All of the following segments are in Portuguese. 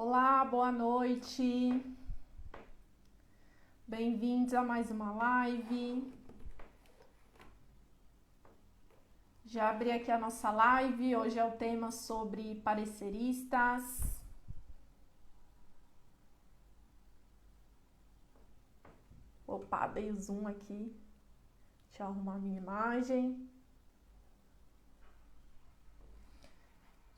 Olá, boa noite. Bem-vindos a mais uma live. Já abri aqui a nossa live. Hoje é o tema sobre pareceristas. Opa, dei o zoom aqui. Deixa eu arrumar a minha imagem.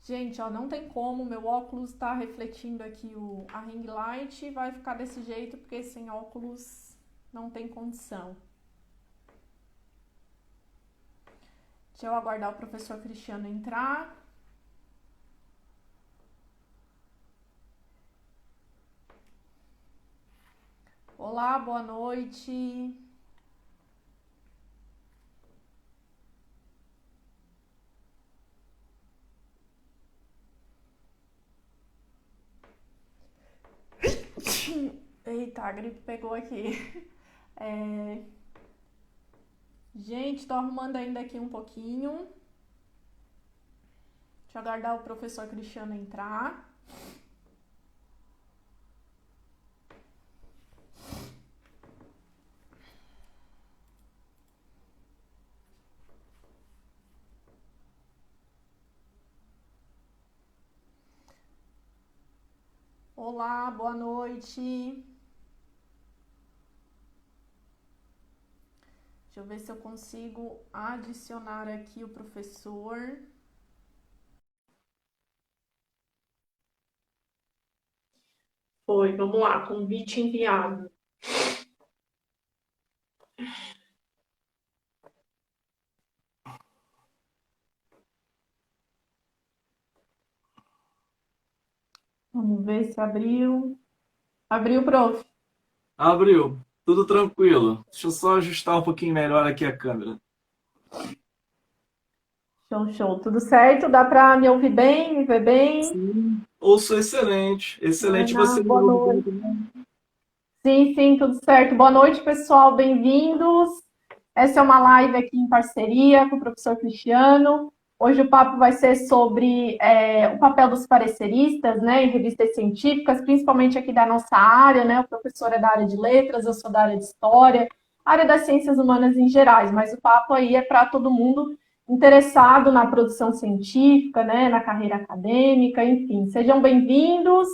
Gente, ó, não tem como, meu óculos tá refletindo aqui a ring light, vai ficar desse jeito porque sem óculos não tem condição. Deixa eu aguardar o professor Cristiano entrar. Olá, boa noite. Eita, a gripe pegou aqui. Gente, tô arrumando ainda aqui um pouquinho. Deixa eu aguardar o professor Cristiano entrar. Olá, boa noite. Deixa eu ver se eu consigo adicionar aqui o professor. Foi, vamos lá, convite enviado. Vamos ver se abriu. Abriu, prof. Abriu, tudo tranquilo. Deixa eu só ajustar um pouquinho melhor aqui a câmera. Show, show. Tudo certo? Dá para me ouvir bem, me ver bem? Sim, ouço excelente. Excelente Ana, você me boa ouve bem noite. também. Sim, sim, tudo certo. Boa noite, pessoal. Bem-vindos. Essa é uma live aqui em parceria com o professor Cristiano. Hoje o papo vai ser sobre o papel dos pareceristas, né, em revistas científicas, principalmente aqui da nossa área, né? O professor é da área de letras, eu sou da área de história, área das ciências humanas em gerais, mas o papo aí é para todo mundo interessado na produção científica, né, na carreira acadêmica, enfim. Sejam bem-vindos.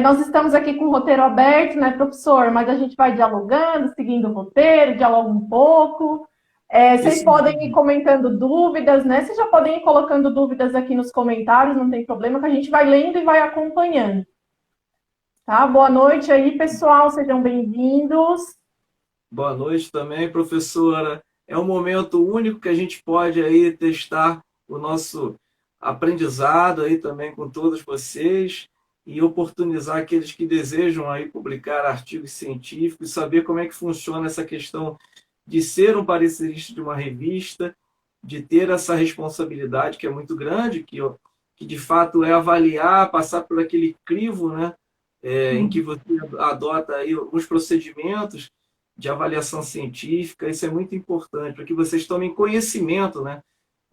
Nós estamos aqui com o roteiro aberto, né, professor? Mas a gente vai dialogando, seguindo o roteiro, dialoga um pouco. Vocês Isso podem ir mesmo. comentando dúvidas, né? Vocês já podem ir colocando dúvidas aqui nos comentários, não tem problema, que a gente vai lendo e vai acompanhando. Tá? Boa noite aí, pessoal, sejam bem-vindos. Boa noite também, professora. É um momento único que a gente pode aí testar o nosso aprendizado aí também com todos vocês e oportunizar aqueles que desejam aí publicar artigos científicos, saber como é que funciona essa questão de ser um parecerista de uma revista, de ter essa responsabilidade que é muito grande, que de fato é avaliar, passar por aquele crivo, né, em que você adota aí alguns procedimentos de avaliação científica. Isso é muito importante para que vocês tomem conhecimento, né,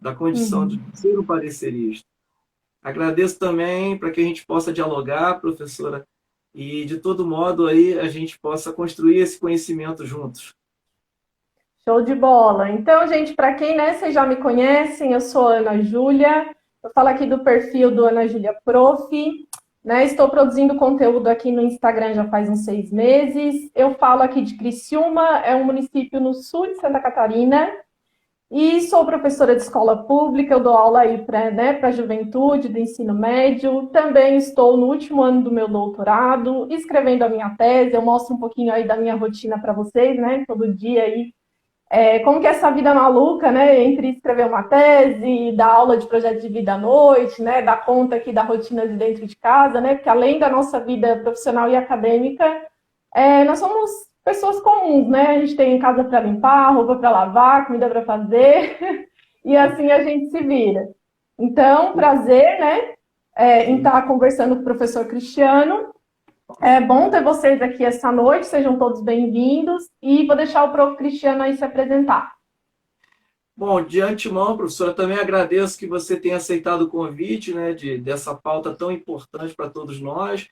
da condição de Uhum. ser um parecerista. Agradeço também para que a gente possa dialogar, professora, e de todo modo aí a gente possa construir esse conhecimento juntos. Show de bola. Então, gente, para quem, né, vocês já me conhecem, eu sou Ana Júlia. Eu falo aqui do perfil do Ana Júlia Prof. Né, estou produzindo conteúdo aqui no Instagram já faz uns 6 meses. Eu falo aqui de Criciúma, é um município no sul de Santa Catarina. E sou professora de escola pública, eu dou aula aí para, né, para a juventude do ensino médio. Também estou no último ano do meu doutorado, escrevendo a minha tese. Eu mostro um pouquinho aí da minha rotina para vocês, né? Todo dia aí como que é essa vida maluca, né, entre escrever uma tese, dar aula de projeto de vida à noite, né, dar conta aqui da rotina de dentro de casa, né, porque além da nossa vida profissional e acadêmica, nós somos pessoas comuns, né, a gente tem casa para limpar, roupa para lavar, comida para fazer, e assim a gente se vira. Então, prazer, né, em Sim. estar conversando com o professor Cristiano. É bom ter vocês aqui essa noite, sejam todos bem-vindos. E vou deixar o prof. Cristiano aí se apresentar. Bom, de antemão, professora, também agradeço que você tenha aceitado o convite, né, dessa pauta tão importante para todos nós.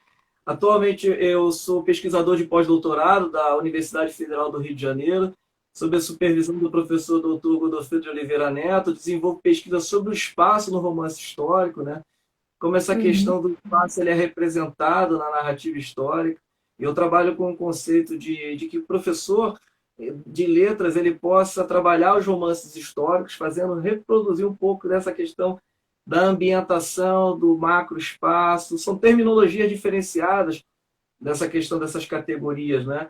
Atualmente, eu sou pesquisador de pós-doutorado da Universidade Federal do Rio de Janeiro, sob a supervisão do professor doutor Godofredo de Oliveira Neto. Desenvolvo pesquisa sobre o espaço no romance histórico, né, como essa Uhum, questão do espaço ele é representado na narrativa histórica. Eu trabalho com o conceito de que o professor de letras ele possa trabalhar os romances históricos, fazendo reproduzir um pouco dessa questão da ambientação, do macroespaço. São terminologias diferenciadas dessa questão dessas categorias, né?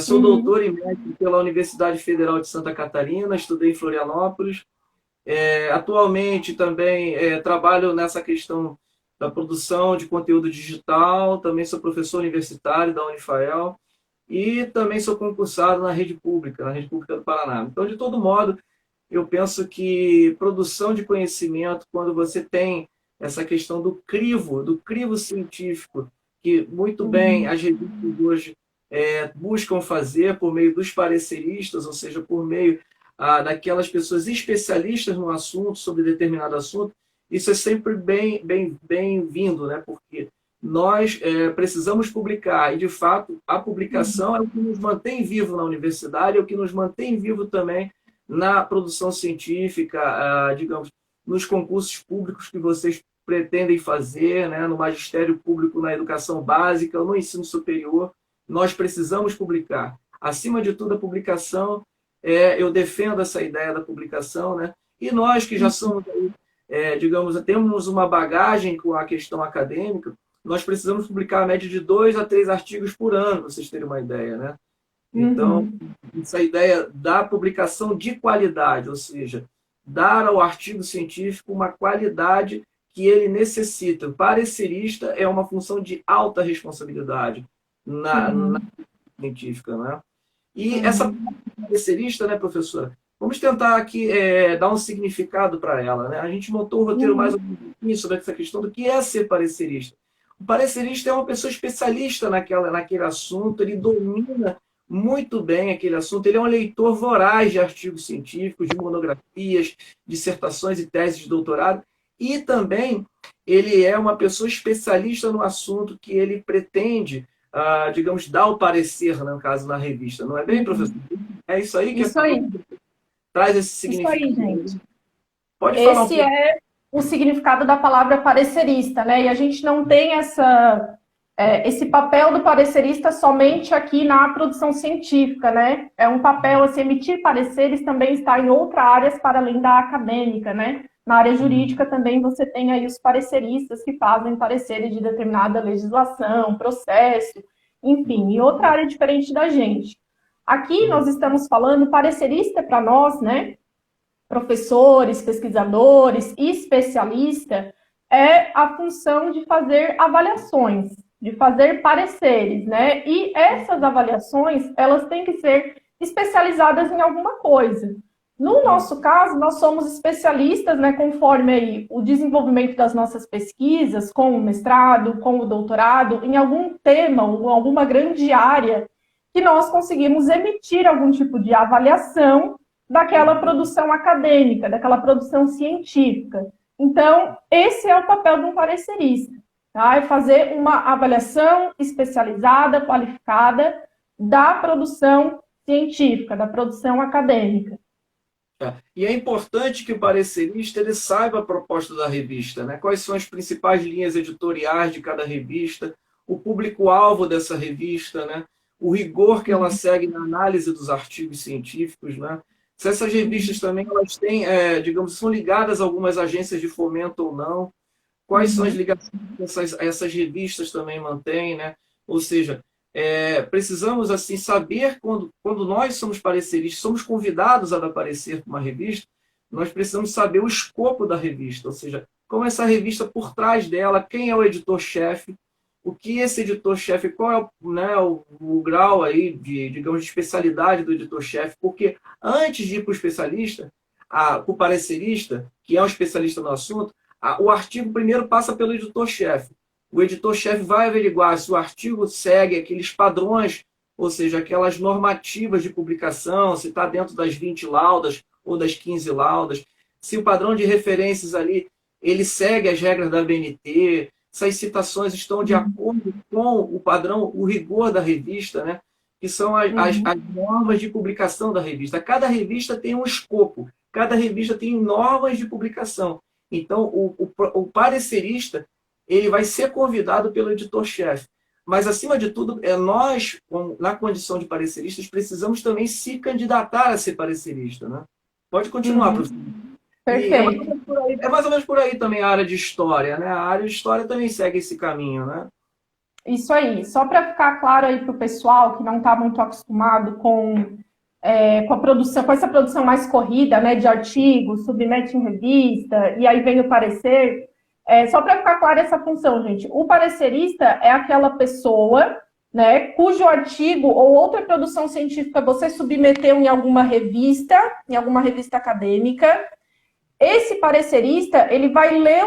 Sou uhum, doutor em médico pela Universidade Federal de Santa Catarina, estudei em Florianópolis. Atualmente também trabalho nessa questão da produção de conteúdo digital, também sou professor universitário da Unifael e também sou concursado na Rede Pública do Paraná. Então, de todo modo, eu penso que produção de conhecimento, quando você tem essa questão do crivo científico, que muito bem uhum, as revistas hoje buscam fazer por meio dos pareceristas, ou seja, por meio daquelas pessoas especialistas no assunto, sobre determinado assunto, isso é sempre bem-vindo, né? Porque nós precisamos publicar, e de fato a uhum, publicação é o que nos mantém vivo na universidade, é o que nos mantém vivo também na produção científica, digamos, nos concursos públicos que vocês pretendem fazer, né, no magistério público, na educação básica, no ensino superior, nós precisamos publicar. Acima de tudo, a publicação, eu defendo essa ideia da publicação, né? E nós que já uhum, somos, digamos, temos uma bagagem com a questão acadêmica, nós precisamos publicar a média de 2 a 3 artigos por ano, para vocês terem uma ideia, né? Então, uhum, essa ideia da publicação de qualidade, ou seja, dar ao artigo científico uma qualidade que ele necessita. O parecerista é uma função de alta responsabilidade na uhum, científica, né? E essa uhum, parecerista, né, professora? Vamos tentar aqui dar um significado para ela, né? A gente montou um roteiro mais uhum, ou menos sobre essa questão do que é ser parecerista. O parecerista é uma pessoa especialista naquele assunto, ele domina muito bem aquele assunto, ele é um leitor voraz de artigos científicos, de monografias, dissertações e teses de doutorado, e também ele é uma pessoa especialista no assunto que ele pretende, digamos, dar o parecer, né, no caso, na revista. Não é bem, professor? uhum. É isso aí que Isso aí, traz esse isso aí, significado. gente. Pode falar um Esse pouco. é o significado da palavra parecerista, né? E a gente não tem esse papel do parecerista somente aqui na produção científica, né? É um papel, assim, emitir pareceres também está em outras áreas para além da acadêmica, né? Na área jurídica também você tem aí os pareceristas que fazem pareceres de determinada legislação, processo, enfim, e outra área diferente da gente. Aqui nós estamos falando parecerista para nós, né? Professores, pesquisadores, especialista, é a função de fazer avaliações, de fazer pareceres, né? E essas avaliações, elas têm que ser especializadas em alguma coisa. No nosso caso, nós somos especialistas, né, conforme aí o desenvolvimento das nossas pesquisas, com o mestrado, com o doutorado, em algum tema ou alguma grande área, que nós conseguimos emitir algum tipo de avaliação daquela produção acadêmica, daquela produção científica. Então, esse é o papel de um parecerista, tá? É fazer uma avaliação especializada, qualificada da produção científica, da produção acadêmica. E é importante que o parecerista ele saiba a proposta da revista, né? Quais são as principais linhas editoriais de cada revista, o público-alvo dessa revista, né? O rigor que ela segue na análise dos artigos científicos, né? Se essas revistas também elas têm, digamos, são ligadas a algumas agências de fomento ou não, quais são as Uhum, ligações que essas revistas também mantêm, né? Ou seja, precisamos assim saber quando nós somos pareceristas, somos convidados a dar parecer para uma revista, nós precisamos saber o escopo da revista, ou seja, como essa revista por trás dela, quem é o editor-chefe, o que esse editor-chefe, qual é né, o grau aí de, digamos, de especialidade do editor-chefe, porque antes de ir para o especialista, para o parecerista, que é um especialista no assunto, o artigo primeiro passa pelo editor-chefe. O editor-chefe vai averiguar se o artigo segue aqueles padrões, ou seja, aquelas normativas de publicação, se está dentro das 20 laudas ou das 15 laudas, se o padrão de referências ali ele segue as regras da BNT, se as citações estão de acordo com o padrão, o rigor da revista, né? Que são as normas de publicação da revista. Cada revista tem um escopo, cada revista tem normas de publicação. Então, o parecerista ele vai ser convidado pelo editor-chefe. Mas, acima de tudo, nós, na condição de pareceristas, precisamos também se candidatar a ser parecerista. Né? Pode continuar, professor. Perfeito. É mais ou menos por aí também a área de história. Né? A área de história também segue esse caminho. Né? Isso aí. Só para ficar claro aí para o pessoal que não está muito acostumado com a produção, com essa produção mais corrida, né, de artigos, submete em revista, e aí vem o parecer. Só para ficar clara essa função, gente. O parecerista é aquela pessoa, né, cujo artigo ou outra produção científica você submeteu em alguma revista acadêmica. Esse parecerista, ele vai ler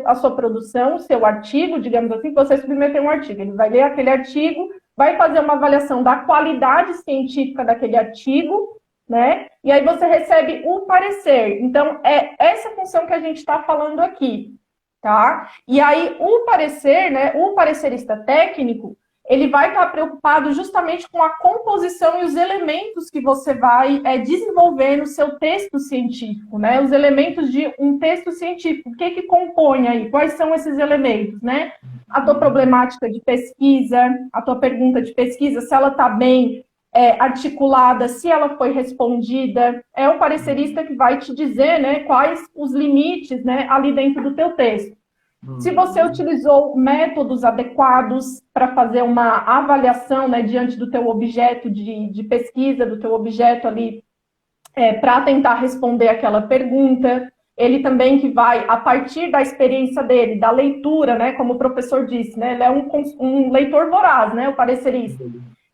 a sua produção, o seu artigo, digamos assim, que você submeteu um artigo. Ele vai ler aquele artigo, vai fazer uma avaliação da qualidade científica daquele artigo, né? E aí você recebe o parecer. Então, é essa função que a gente está falando aqui, tá? E aí, o parecer, né, o parecerista técnico, ele vai estar preocupado justamente com a composição e os elementos que você vai desenvolver no seu texto científico, né? Os elementos de um texto científico. O que que compõe aí? Quais são esses elementos, né? A tua problemática de pesquisa, a tua pergunta de pesquisa, se ela está bem articulada, se ela foi respondida. É o parecerista que vai te dizer, né, quais os limites, né, ali dentro do teu texto. Se você utilizou métodos adequados para fazer uma avaliação, né, diante do teu objeto de pesquisa, do teu objeto ali, para tentar responder aquela pergunta. Ele também que vai, a partir da experiência dele, da leitura, né, como o professor disse, né, ele é um leitor voraz, né, o parecerista.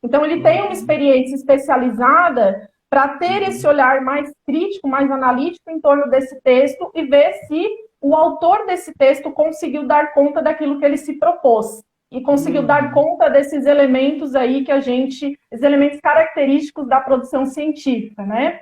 Então, ele tem uma experiência especializada para ter esse olhar mais crítico, mais analítico em torno desse texto e ver se o autor desse texto conseguiu dar conta daquilo que ele se propôs e conseguiu dar conta desses elementos aí os elementos característicos da produção científica, né?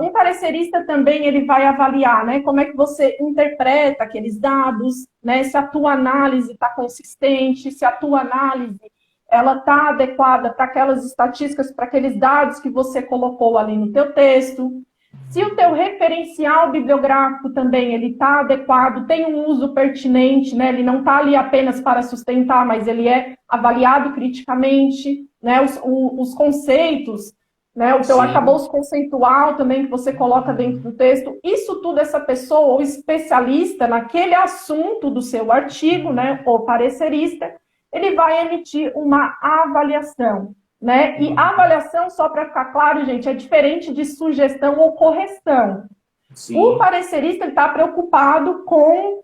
Um parecerista também, ele vai avaliar, né, como é que você interpreta aqueles dados, né, se a tua análise está consistente, se a tua análise ela está adequada para aquelas estatísticas, para aqueles dados que você colocou ali no teu texto. Se o teu referencial bibliográfico também ele está adequado, tem um uso pertinente, né? Ele não está ali apenas para sustentar, mas ele é avaliado criticamente, né? Os conceitos, né? O teu arcabouço conceitual também que você coloca dentro do texto. Isso tudo, essa pessoa, o especialista naquele assunto do seu artigo, né? O parecerista, ele vai emitir uma avaliação. Né? E a avaliação, só para ficar claro, gente, é diferente de sugestão ou correção. Sim. O parecerista está preocupado com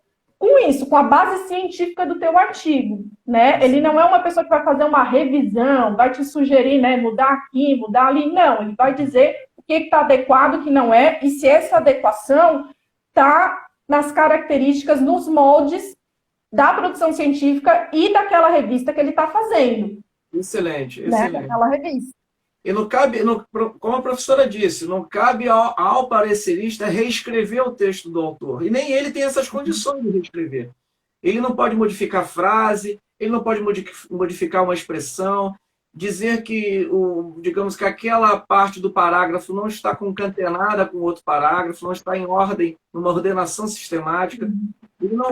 isso, com a base científica do teu artigo. Né? Ele não é uma pessoa que vai fazer uma revisão, vai te sugerir, né, mudar aqui, mudar ali. Não, ele vai dizer o que está adequado, o que não é, e se essa adequação está nas características, nos moldes da produção científica e daquela revista que ele está fazendo. Excelente, né, excelente. Daquela revista. E não cabe, como a professora disse, não cabe ao parecerista reescrever o texto do autor. E nem ele tem essas condições de reescrever. Ele não pode modificar frase, ele não pode modificar uma expressão, dizer que, digamos que aquela parte do parágrafo não está concatenada com outro parágrafo, não está em ordem, numa ordenação sistemática.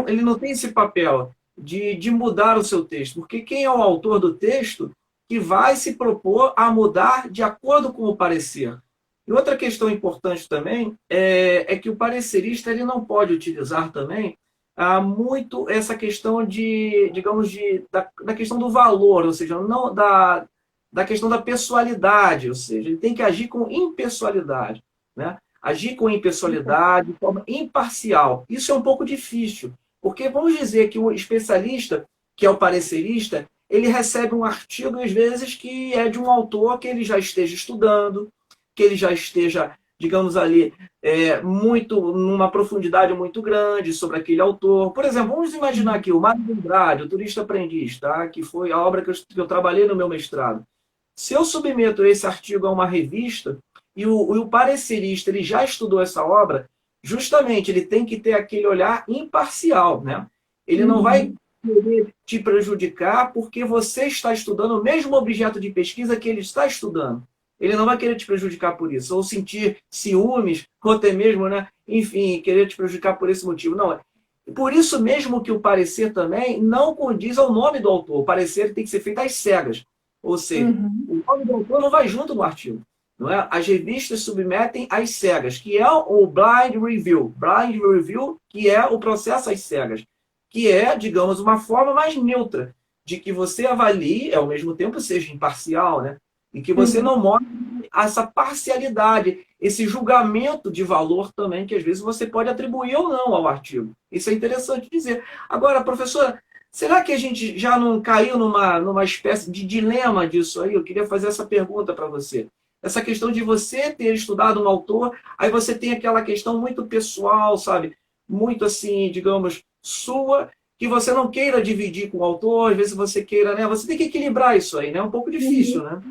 Ele não tem esse papel de mudar o seu texto, porque quem é o autor do texto que vai se propor a mudar de acordo com o parecer. E outra questão importante também é que o parecerista ele não pode utilizar também muito essa questão da questão do valor, ou seja, não da questão da pessoalidade, ou seja, ele tem que agir com impessoalidade, né? Agir com impessoalidade, de forma imparcial. Isso é um pouco difícil, porque vamos dizer que o especialista, que é o parecerista, ele recebe um artigo, às vezes, que é de um autor que ele já esteja estudando, que ele já esteja, digamos ali, numa profundidade muito grande sobre aquele autor. Por exemplo, vamos imaginar aqui o Mário de Andrade, o Turista Aprendiz, tá? Que foi a obra que eu trabalhei no meu mestrado. Se eu submeto esse artigo a uma revista, o parecerista, ele já estudou essa obra, justamente ele tem que ter aquele olhar imparcial, né? Ele não vai querer te prejudicar porque você está estudando o mesmo objeto de pesquisa que ele está estudando. Ele não vai querer te prejudicar por isso, ou sentir ciúmes, ou até mesmo, né? Enfim, querer te prejudicar por esse motivo. Não, por isso mesmo que o parecer também não condiz ao nome do autor. O parecer tem que ser feito às cegas. Ou seja, o nome do autor não vai junto no artigo. Não é? As revistas submetem às cegas, que é o blind review. Blind review, que é o processo às cegas. Que é, digamos, uma forma mais neutra de que você avalie, ao mesmo tempo seja imparcial, né? E que você não mostre essa parcialidade, esse julgamento de valor também, que às vezes você pode atribuir ou não ao artigo. Isso é interessante dizer. Agora, professora, será que a gente já não caiu numa espécie de dilema disso aí? Eu queria fazer essa pergunta para você. Essa questão de você ter estudado um autor, aí você tem aquela questão muito pessoal, sabe? Muito assim, digamos, sua, que você não queira dividir com o autor, às vezes você queira, né? Você tem que equilibrar isso aí, né? É um pouco difícil, né?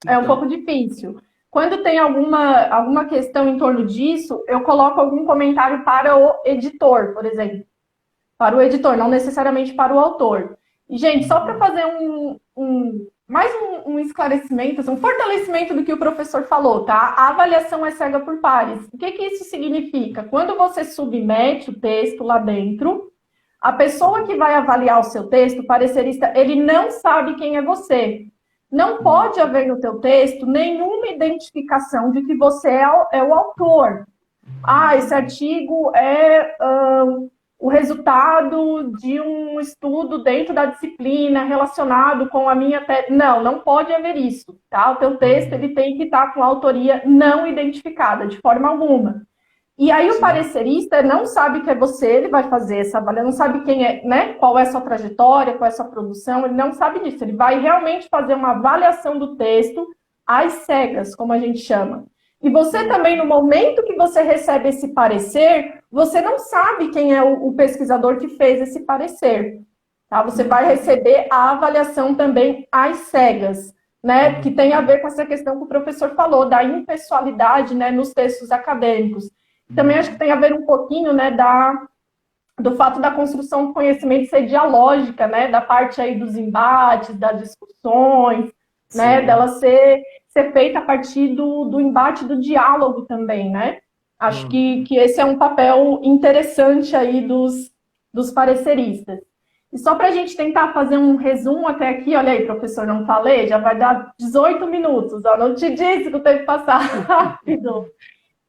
É um pouco difícil. Quando tem alguma questão em torno disso, eu coloco algum comentário para o editor, por exemplo. Para o editor, não necessariamente para o autor. E, gente, só para fazer mais um esclarecimento, assim, um fortalecimento do que o professor falou, tá? A avaliação é cega por pares. O que isso significa? Quando você submete o texto lá dentro, a pessoa que vai avaliar o seu texto, o parecerista, ele não sabe quem é você. Não pode haver no teu texto nenhuma identificação de que você é o autor. Esse artigo é o resultado de um estudo dentro da disciplina relacionado com a minha tese. Não pode haver isso, tá? O teu texto ele tem que estar com a autoria não identificada, de forma alguma. E aí o parecerista não sabe que é você, ele vai fazer essa avaliação, não sabe quem é, né? Qual é a sua trajetória, qual é a sua produção, ele não sabe disso. Ele vai realmente fazer uma avaliação do texto às cegas, como a gente chama. E você também, no momento que você recebe esse parecer, você não sabe quem é o pesquisador que fez esse parecer. Tá? Você vai receber a avaliação também às cegas, né? Que tem a ver com essa questão que o professor falou, da impessoalidade, né, nos textos acadêmicos. Também acho que tem a ver um pouquinho, né, do fato da construção do conhecimento ser dialógica, né, da parte aí dos embates, das discussões, né, dela ser feita a partir do embate, do diálogo também, né? Acho que esse é um papel interessante aí dos pareceristas. E só para a gente tentar fazer um resumo até aqui, olha aí, professor, não falei, já vai dar 18 minutos, ó, não te disse que eu tenho que passar rápido.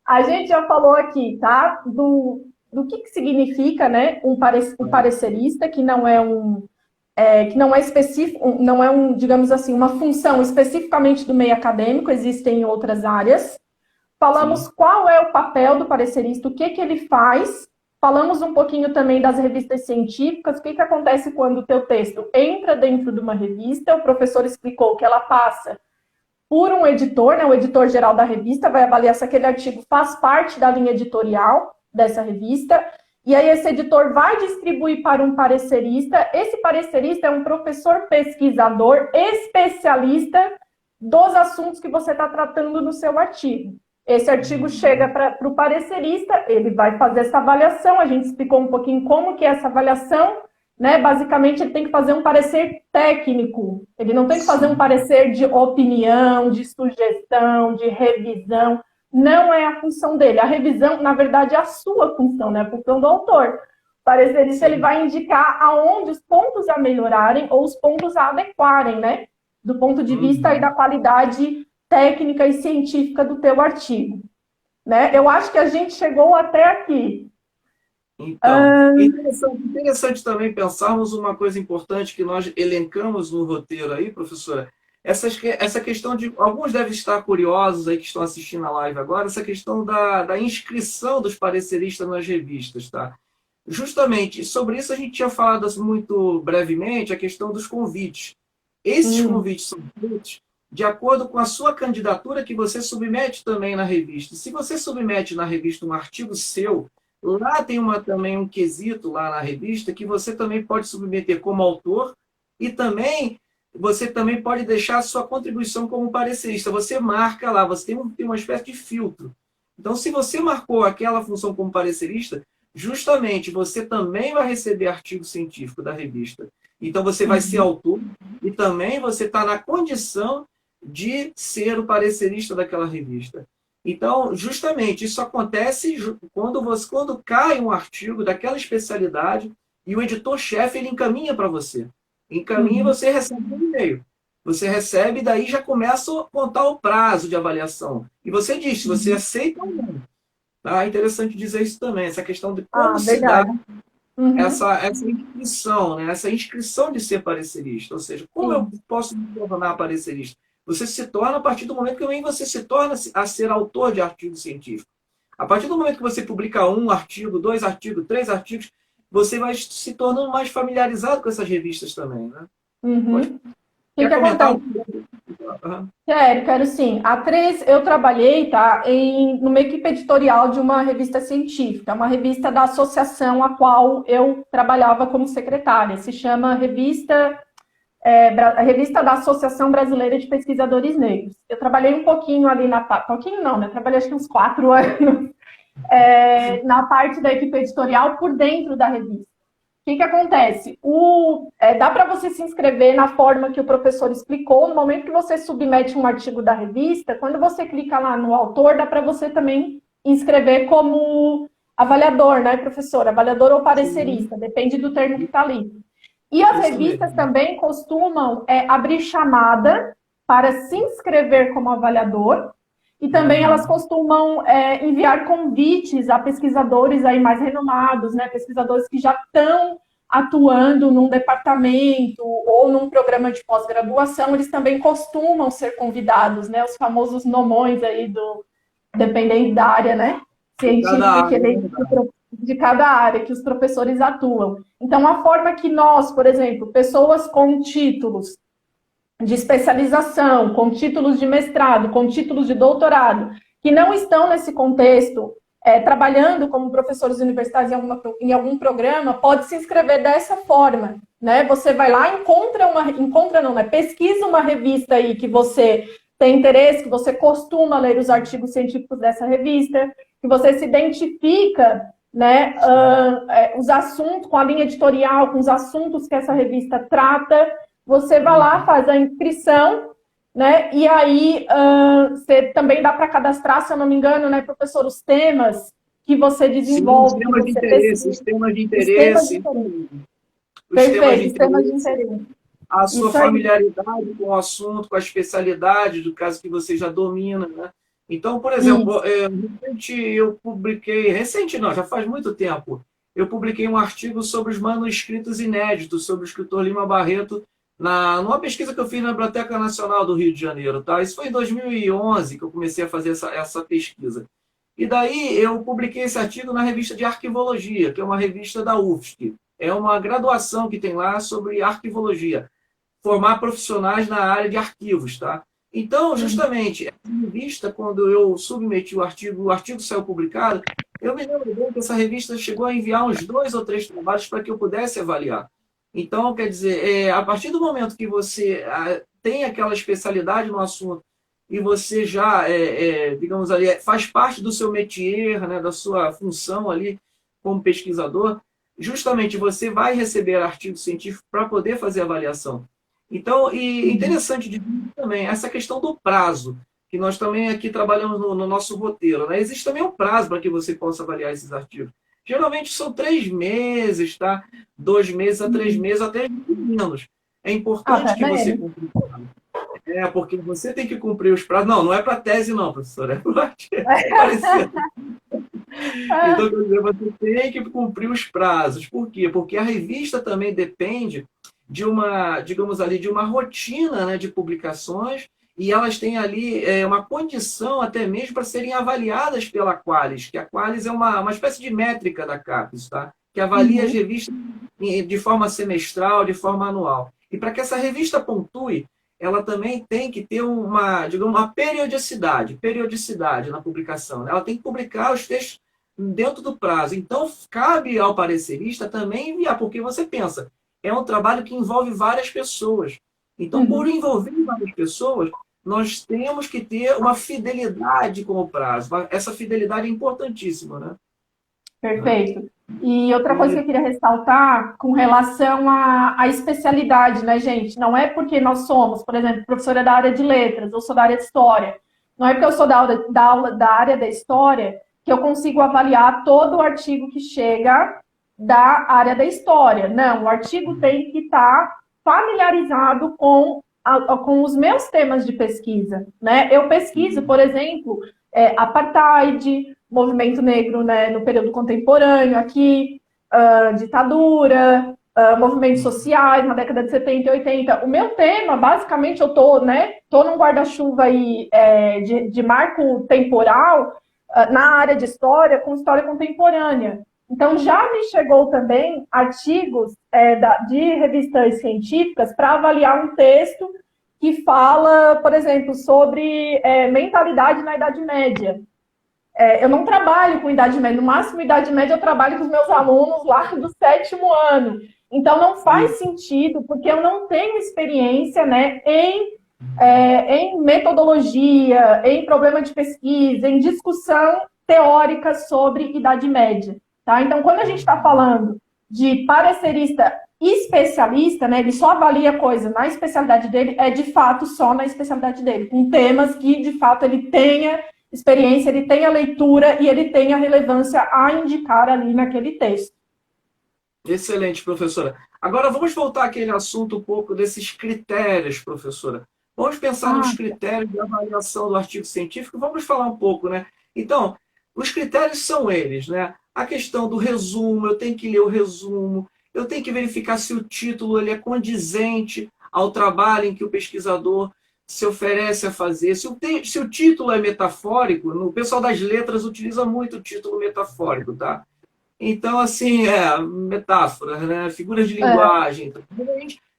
A gente já falou aqui, tá? Do que significa, né, um parecerista, que não é específico, não é digamos assim, uma função especificamente do meio acadêmico, existem em outras áreas. Falamos qual é o papel do parecerista, o que ele faz. Falamos um pouquinho também das revistas científicas, o que acontece quando o teu texto entra dentro de uma revista. O professor explicou que ela passa por um editor, né? O editor geral da revista vai avaliar se aquele artigo faz parte da linha editorial dessa revista, e aí esse editor vai distribuir para um parecerista. Esse parecerista é um professor pesquisador especialista dos assuntos que você está tratando no seu artigo. Esse artigo chega para o parecerista, ele vai fazer essa avaliação, a gente explicou um pouquinho como que é essa avaliação, né? Basicamente, ele tem que fazer um parecer técnico. Ele não tem que fazer um parecer de opinião, de sugestão, de revisão. Não é a função dele. A revisão, na verdade, é a sua função, né? A função do autor. O parecerista, ele vai indicar aonde os pontos a melhorarem ou os pontos a adequarem, né? Do ponto de vista aí da qualidade técnica e científica do teu artigo. Né? Eu acho que a gente chegou até aqui. Então, interessante também pensarmos uma coisa importante que nós elencamos no roteiro aí, professora, essa questão de, alguns devem estar curiosos aí que estão assistindo a live agora, essa questão da inscrição dos pareceristas nas revistas, tá? Justamente, sobre isso a gente tinha falado assim, muito brevemente, a questão dos convites. Esses convites são feitos de acordo com a sua candidatura que você submete também na revista. Se você submete na revista um artigo seu, lá tem também um quesito lá na revista que você também pode submeter como autor e também você também pode deixar a sua contribuição como parecerista. Você marca lá, você tem uma espécie de filtro. Então, se você marcou aquela função como parecerista, justamente você também vai receber artigo científico da revista. Então, você vai ser autor e também você está na condição de ser o parecerista daquela revista. Então, justamente, isso acontece quando cai um artigo daquela especialidade e o editor-chefe ele encaminha para você. Encaminha e você recebe um e-mail. Você recebe e daí já começa a contar o prazo de avaliação. E você diz se você aceita ou não. Tá? É interessante dizer isso também, essa questão de como se dá essa inscrição, né? Essa inscrição de ser parecerista. Ou seja, como eu posso me tornar parecerista? Você se torna a partir do momento que você se torna a ser autor de artigo científico. A partir do momento que você publica um artigo, 2 artigos, 3 artigos, você vai se tornando mais familiarizado com essas revistas também, né? Quer comentar um pouco? Quero sim. A 3, eu trabalhei, tá, numa equipe editorial de uma revista científica, uma revista da associação a qual eu trabalhava como secretária. Se chama a Revista da Associação Brasileira de Pesquisadores Negros. Eu trabalhei um pouquinho ali pouquinho não, né? Trabalhei acho que uns 4 anos na parte da equipe editorial por dentro da revista. O que acontece? Dá para você se inscrever na forma que o professor explicou. No momento que você submete um artigo da revista, quando você clica lá no autor, dá para você também inscrever como avaliador, né, professor? Avaliador ou parecerista, depende do termo que está ali. E as revistas também costumam abrir chamada para se inscrever como avaliador. E também elas costumam enviar convites a pesquisadores aí mais renomados, né? Pesquisadores que já estão atuando num departamento ou num programa de pós-graduação, eles também costumam ser convidados, né? Os famosos nomões aí dependendo da área, né? Científica de cada área que os professores atuam. Então, a forma que nós, por exemplo, pessoas com títulos de especialização, com títulos de mestrado, com títulos de doutorado, que não estão nesse contexto, trabalhando como professores universitários em algum programa, pode se inscrever dessa forma, né? Você vai lá, pesquisa uma revista aí que você tem interesse, que você costuma ler os artigos científicos dessa revista, que você se identifica, né, os assuntos, com a linha editorial, com os assuntos que essa revista trata. Você vai lá, faz a inscrição, né? E aí você também dá para cadastrar, se eu não me engano, né, professor, os temas que você desenvolve. Sim, os temas de interesse. Perfeito, os temas de interesse. A sua familiaridade com o assunto, com a especialidade do caso que você já domina, né? Então, por exemplo, já faz muito tempo, eu publiquei um artigo sobre os manuscritos inéditos, sobre o escritor Lima Barreto, numa pesquisa que eu fiz na Biblioteca Nacional do Rio de Janeiro. Tá? Isso foi em 2011 que eu comecei a fazer essa pesquisa. E daí eu publiquei esse artigo na revista de Arquivologia, que é uma revista da UFSC. É uma graduação que tem lá sobre arquivologia, formar profissionais na área de arquivos. Tá? Então, justamente, essa revista, quando eu submeti o artigo saiu publicado, eu me lembro bem que essa revista chegou a enviar uns 2 ou 3 trabalhos para que eu pudesse avaliar. Então, quer dizer, a partir do momento que você tem aquela especialidade no assunto e você já, digamos ali, faz parte do seu métier, né, da sua função ali como pesquisador, justamente você vai receber artigo científico para poder fazer avaliação. Então, e interessante de ver também essa questão do prazo, que nós também aqui trabalhamos no nosso roteiro, né? Existe também um prazo para que você possa avaliar esses artigos. Geralmente são 3 meses, tá? 2 meses a 3 meses, até menos. É importante que você cumpra o prazo. Porque você tem que cumprir os prazos. Não é para tese, não, professor. É para artigo. Então, quer dizer, você tem que cumprir os prazos. Por quê? Porque a revista também depende de uma, digamos ali, de uma rotina, né, de publicações, e elas têm ali uma condição até mesmo para serem avaliadas pela Qualis, que a Qualis é uma espécie de métrica da CAPES, tá? Que avalia as revistas de forma semestral, de forma anual. E para que essa revista pontue, ela também tem que ter digamos, uma periodicidade na publicação. Ela tem que publicar os textos dentro do prazo. Então, cabe ao parecerista também enviar, porque você pensa, é um trabalho que envolve várias pessoas. Então, por envolver várias pessoas, nós temos que ter uma fidelidade com o prazo. Essa fidelidade é importantíssima, né? Perfeito. E outra coisa que E, eu queria ressaltar com relação à especialidade, né, gente? Não é porque nós somos, por exemplo, professora da área de letras, eu sou da área de história. Não é porque eu sou da área da história que eu consigo avaliar todo o artigo que chega da área da história. Não, o artigo tem que estar familiarizado com os meus temas de pesquisa, né? Eu pesquiso, por exemplo, apartheid, movimento negro, né, no período contemporâneo aqui, ditadura, movimentos sociais na década de 70 e 80. O meu tema, basicamente, eu tô num guarda-chuva aí de marco temporal na área de história, com história contemporânea. Então, já me chegou também artigos de revistas científicas para avaliar um texto que fala, por exemplo, sobre mentalidade na Idade Média. Eu não trabalho com Idade Média, no máximo Idade Média eu trabalho com os meus alunos lá do 7º ano. Então não faz sentido, porque eu não tenho experiência, né, em metodologia, em problema de pesquisa, em discussão teórica sobre Idade Média. Tá? Então, quando a gente está falando de parecerista especialista, né, ele só avalia coisa na especialidade dele, de fato só na especialidade dele, com temas que de fato ele tenha experiência, ele tenha leitura e ele tenha relevância a indicar ali naquele texto. excelente, professora. Agora vamos voltar àquele assunto um pouco desses critérios, professora. Vamos pensar nos critérios de avaliação do artigo científico, vamos falar um pouco, né? Então, os critérios são eles, né? A questão do resumo, eu tenho que ler o resumo, eu tenho que verificar se o título ele é condizente ao trabalho em que o pesquisador se oferece a fazer. Se o título é metafórico, o pessoal das letras utiliza muito o título metafórico, tá? Então, assim, metáforas, né? Figuras de linguagem.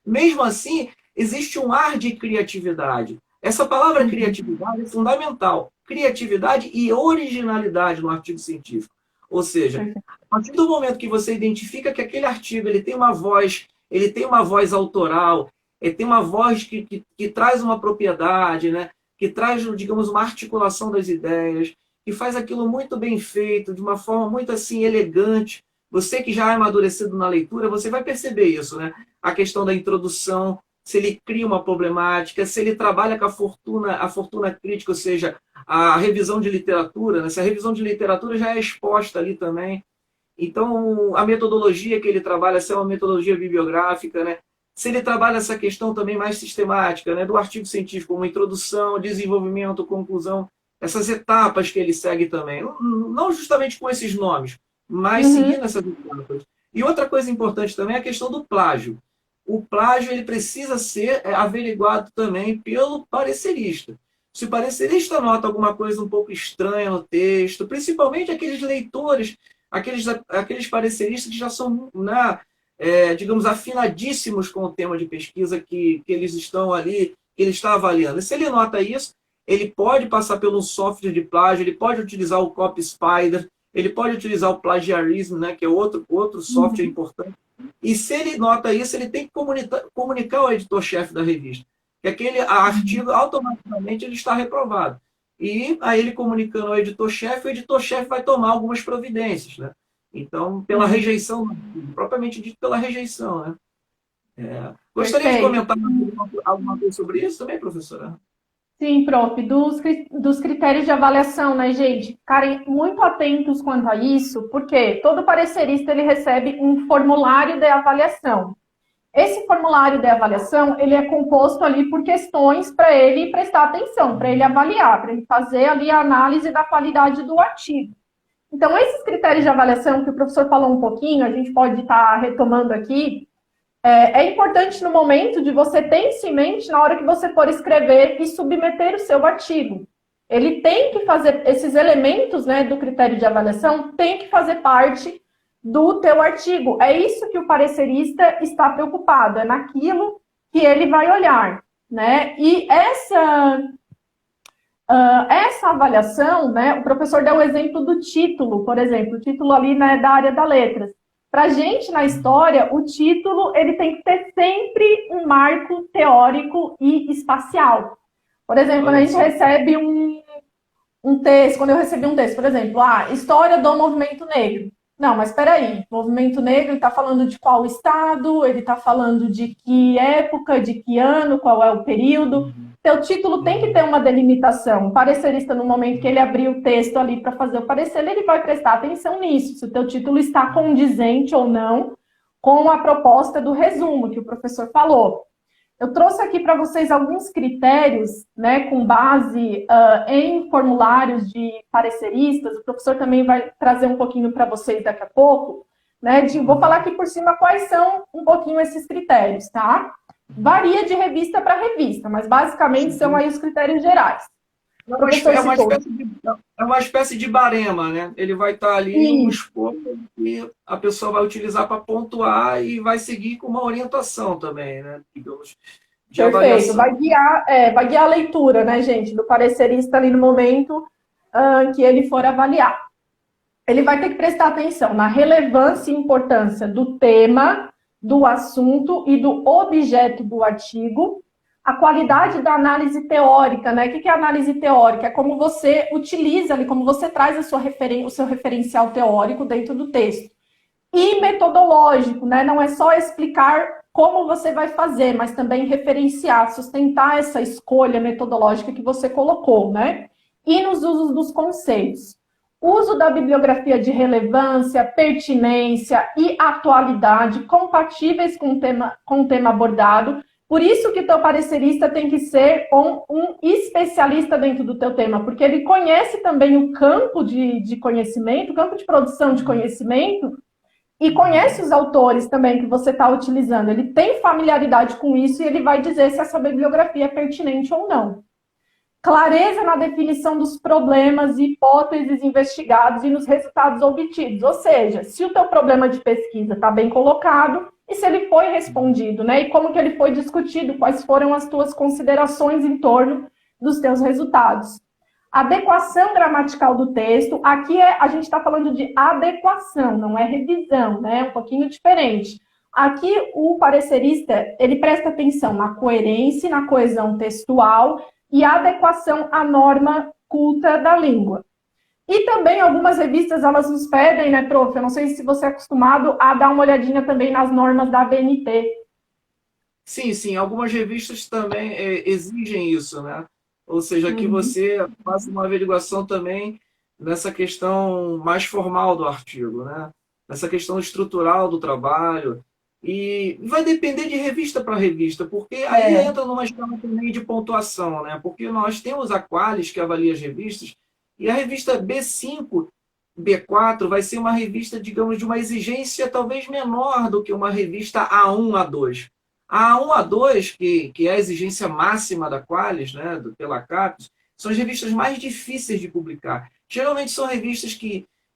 Mesmo assim, existe um ar de criatividade. Essa palavra criatividade é fundamental. Criatividade e originalidade no artigo científico. Ou seja, a partir do momento que você identifica que aquele artigo ele tem uma voz autoral, ele tem uma voz que traz uma propriedade, né? Que traz, digamos, uma articulação das ideias, que faz aquilo muito bem feito, de uma forma muito assim elegante. Você que já é amadurecido na leitura, você vai perceber isso, né? A questão da introdução, se ele cria uma problemática, se ele trabalha com a fortuna crítica, ou seja, a revisão de literatura, né? Se a revisão de literatura já é exposta ali também. Então, a metodologia que ele trabalha, se é uma metodologia bibliográfica, né? Se ele trabalha essa questão também mais sistemática, né? Do artigo científico, uma introdução, desenvolvimento, conclusão, essas etapas que ele segue também. Não justamente com esses nomes, mas seguindo essas etapas. E outra coisa importante também é a questão do plágio. O plágio ele precisa ser averiguado também pelo parecerista. Se o parecerista nota alguma coisa um pouco estranha no texto, principalmente aqueles leitores, aqueles pareceristas que já são, digamos, afinadíssimos com o tema de pesquisa que eles estão ali, que ele está avaliando. E se ele nota isso, ele pode passar pelo software de plágio, ele pode utilizar o Copy Spider, ele pode utilizar o Plagiarism, né, que é outro software importante. E se ele nota isso, ele tem que comunicar ao editor-chefe da revista, que aquele artigo automaticamente ele está reprovado. E aí ele comunicando ao editor-chefe, o editor-chefe vai tomar algumas providências, né? Então, pela rejeição, propriamente dito pela rejeição, né? Gostaria de comentar alguma coisa sobre isso também, professora? Sim, prof. Dos critérios de avaliação, né, gente? Ficarem muito atentos quanto a isso, porque todo parecerista ele recebe um formulário de avaliação. Esse formulário de avaliação, ele é composto ali por questões para ele prestar atenção, para ele avaliar, para ele fazer ali a análise da qualidade do artigo. Então, esses critérios de avaliação que o professor falou um pouquinho, a gente pode estar retomando aqui, é importante no momento de você ter isso em mente na hora que você for escrever e submeter o seu artigo. Ele tem que fazer, esses elementos, né, do critério de avaliação, tem que fazer parte do teu artigo. É isso que o parecerista está preocupado, é naquilo que ele vai olhar, né? E essa avaliação, né, o professor deu o exemplo do título, por exemplo, o título ali, né, da área da letras. Para a gente, na história, o título ele tem que ter sempre um marco teórico e espacial. Por exemplo, quando a Olha gente só. recebe um texto, quando eu recebi um texto, por exemplo, história do movimento negro. Não, mas espera aí, movimento negro, ele está falando de qual estado, ele está falando de que época, de que ano, qual é o período. Seu título tem que ter uma delimitação. O parecerista, no momento que ele abrir o texto ali para fazer o parecer, ele vai prestar atenção nisso, se o teu título está condizente ou não com a proposta do resumo que o professor falou. Eu trouxe aqui para vocês alguns critérios, né, com base em formulários de pareceristas. O professor também vai trazer um pouquinho para vocês daqui a pouco. Né, vou falar aqui por cima quais são um pouquinho esses critérios, tá? Varia de revista para revista, mas basicamente são aí os critérios gerais. É uma espécie de barema, né? Ele vai estar ali um escopo que a pessoa vai utilizar para pontuar e vai seguir com uma orientação também, né? Digamos, de Perfeito. avaliação. Vai guiar a leitura, né, gente, do parecerista ali no momento que ele for avaliar. Ele vai ter que prestar atenção na relevância e importância do tema, do assunto e do objeto do artigo, a qualidade da análise teórica, né? O que é análise teórica? É como você utiliza ali, como você traz o seu referencial teórico dentro do texto. E metodológico, né? Não é só explicar como você vai fazer, mas também referenciar, sustentar essa escolha metodológica que você colocou, né? E nos usos dos conceitos. Uso da bibliografia de relevância, pertinência e atualidade compatíveis com o tema abordado. Por isso que o teu parecerista tem que ser um especialista dentro do teu tema, porque ele conhece também o campo de conhecimento, o campo de produção de conhecimento, e conhece os autores também que você está utilizando. Ele tem familiaridade com isso e ele vai dizer se essa bibliografia é pertinente ou não. Clareza na definição dos problemas e hipóteses investigados e nos resultados obtidos. Ou seja, se o teu problema de pesquisa está bem colocado e se ele foi respondido, né? E como que ele foi discutido, quais foram as tuas considerações em torno dos teus resultados. Adequação gramatical do texto. Aqui a gente está falando de adequação, não é revisão, né? É um pouquinho diferente. Aqui o parecerista, ele presta atenção na coerência, na coesão textual e adequação à norma culta da língua. E também algumas revistas, elas nos pedem, né, prof? Eu não sei se você é acostumado a dar uma olhadinha também nas normas da ABNT. Sim, sim. Algumas revistas também exigem isso, né? Ou seja, que você faça uma averiguação também nessa questão mais formal do artigo, né? Nessa questão estrutural do trabalho. E vai depender de revista para revista, porque aí entra numa escala também de pontuação, né? Porque nós temos a Qualis, que avalia as revistas, e a revista B5, B4 vai ser uma revista, digamos, de uma exigência talvez menor do que uma revista A1, A2. A A1, A2, que é a exigência máxima da Qualis, né, pela CAPES, são as revistas mais difíceis de publicar. Geralmente são revistas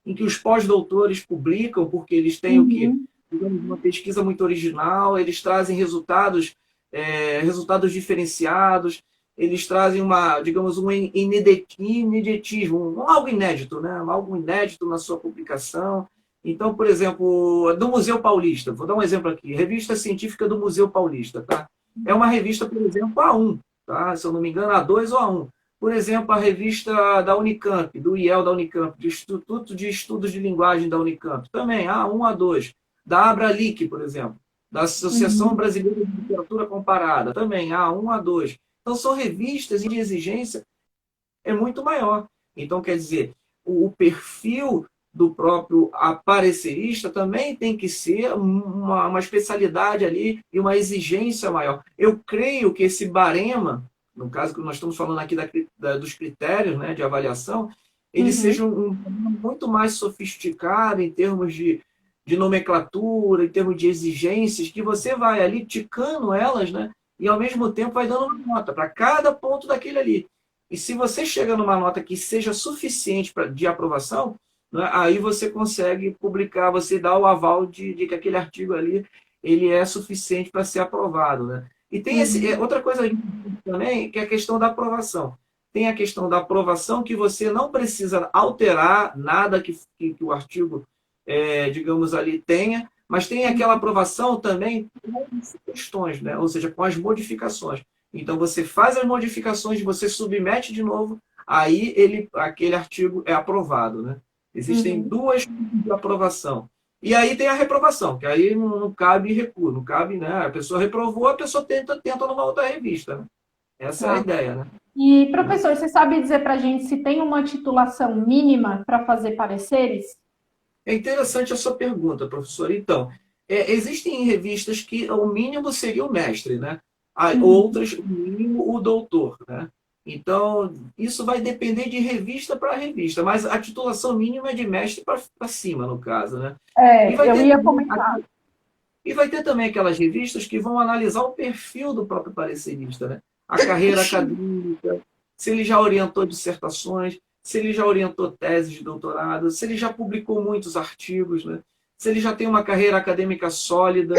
em que os pós-doutores publicam, porque eles têm o quê? Uma pesquisa muito original, eles trazem resultados diferenciados, eles trazem digamos, um ineditismo, algo inédito, né? Algo inédito na sua publicação. Então, por exemplo, do Museu Paulista, vou dar um exemplo aqui, Revista Científica do Museu Paulista, tá? É uma revista, por exemplo, A1, tá? Se eu não me engano, A2 ou A1. Por exemplo, a revista da Unicamp, do IEL da Unicamp, do Instituto de Estudos de Linguagem da Unicamp, também A1, A2. Da Abralic, por exemplo, da Associação Brasileira de Literatura Comparada, também A1, A2. Então, são revistas de exigência muito maior. Então, quer dizer, o perfil do próprio aparecerista também tem que ser uma especialidade ali e uma exigência maior. Eu creio que esse barema, no caso que nós estamos falando aqui dos critérios, né, de avaliação, ele seja muito mais sofisticado em termos de nomenclatura, em termos de exigências, que você vai ali ticando elas, né? E ao mesmo tempo vai dando uma nota para cada ponto daquele ali. E se você chega numa nota que seja suficiente de aprovação, né, aí você consegue publicar, você dá o aval de que aquele artigo ali ele é suficiente para ser aprovado, né? E tem outra coisa também, que é a questão da aprovação. Tem a questão da aprovação que você não precisa alterar nada que o artigo digamos ali, tenha, mas tem aquela aprovação também com questões, né? Ou seja, com as modificações. Então, você faz as modificações, você submete de novo, aí aquele artigo é aprovado, né? Existem Uhum. duas tipos de aprovação. E aí tem a reprovação, que aí não cabe recuo, não cabe, né? A pessoa reprovou, a pessoa tenta numa outra revista, né? Essa é a Tá. ideia, né? E, professor, você sabe dizer para a gente se tem uma titulação mínima para fazer pareceres? É interessante a sua pergunta, professor. Então, existem revistas que o mínimo seria o mestre, né? Há Uhum. outras, o mínimo, o doutor, né? Então, isso vai depender de revista para revista, mas a titulação mínima é de mestre para cima, no caso, né? E vai Eu ter ia também, comentar. e vai ter também aquelas revistas que vão analisar o perfil do próprio parecerista, né? A carreira acadêmica, se ele já orientou dissertações, se ele já orientou teses de doutorado, se ele já publicou muitos artigos, né? Se ele já tem uma carreira acadêmica sólida.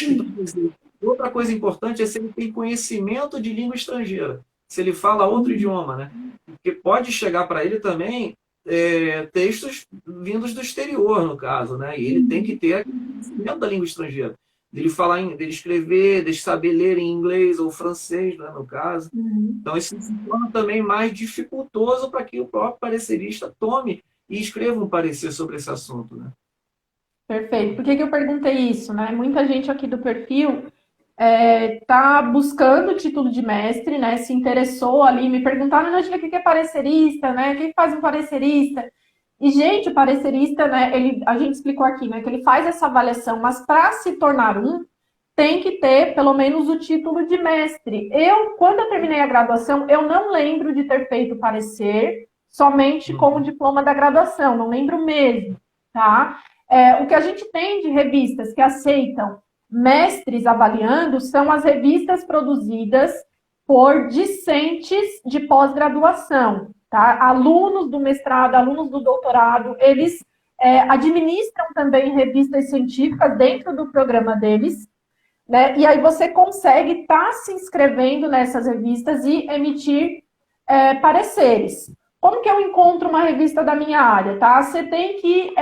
Então, quer dizer, outra coisa importante é se ele tem conhecimento de língua estrangeira, se ele fala outro idioma, né? Porque pode chegar para ele também textos vindos do exterior, no caso, né? E ele tem que ter conhecimento da língua estrangeira. Dele falar, dele escrever, de saber ler em inglês ou francês, né, no caso. Uhum. Então, isso se torna também mais dificultoso para que o próprio parecerista tome e escreva um parecer sobre esse assunto, né? Perfeito. Por que que eu perguntei isso, né? Muita gente aqui do perfil está buscando o título de mestre, né? Se interessou ali, me perguntaram, Angela, o que é parecerista, né? O que faz um parecerista? E, gente, o parecerista, né? A gente explicou aqui, né? Que ele faz essa avaliação, mas para se tornar tem que ter pelo menos o título de mestre. Quando eu terminei a graduação, eu não lembro de ter feito parecer somente com o diploma da graduação, não lembro mesmo, tá? O que a gente tem de revistas que aceitam mestres avaliando são as revistas produzidas por discentes de pós-graduação, tá? Alunos do mestrado, alunos do doutorado, eles administram também revistas científicas dentro do programa deles, né? E aí você consegue estar se inscrevendo nessas revistas e emitir pareceres. Como que eu encontro uma revista da minha área, tá? Você tem que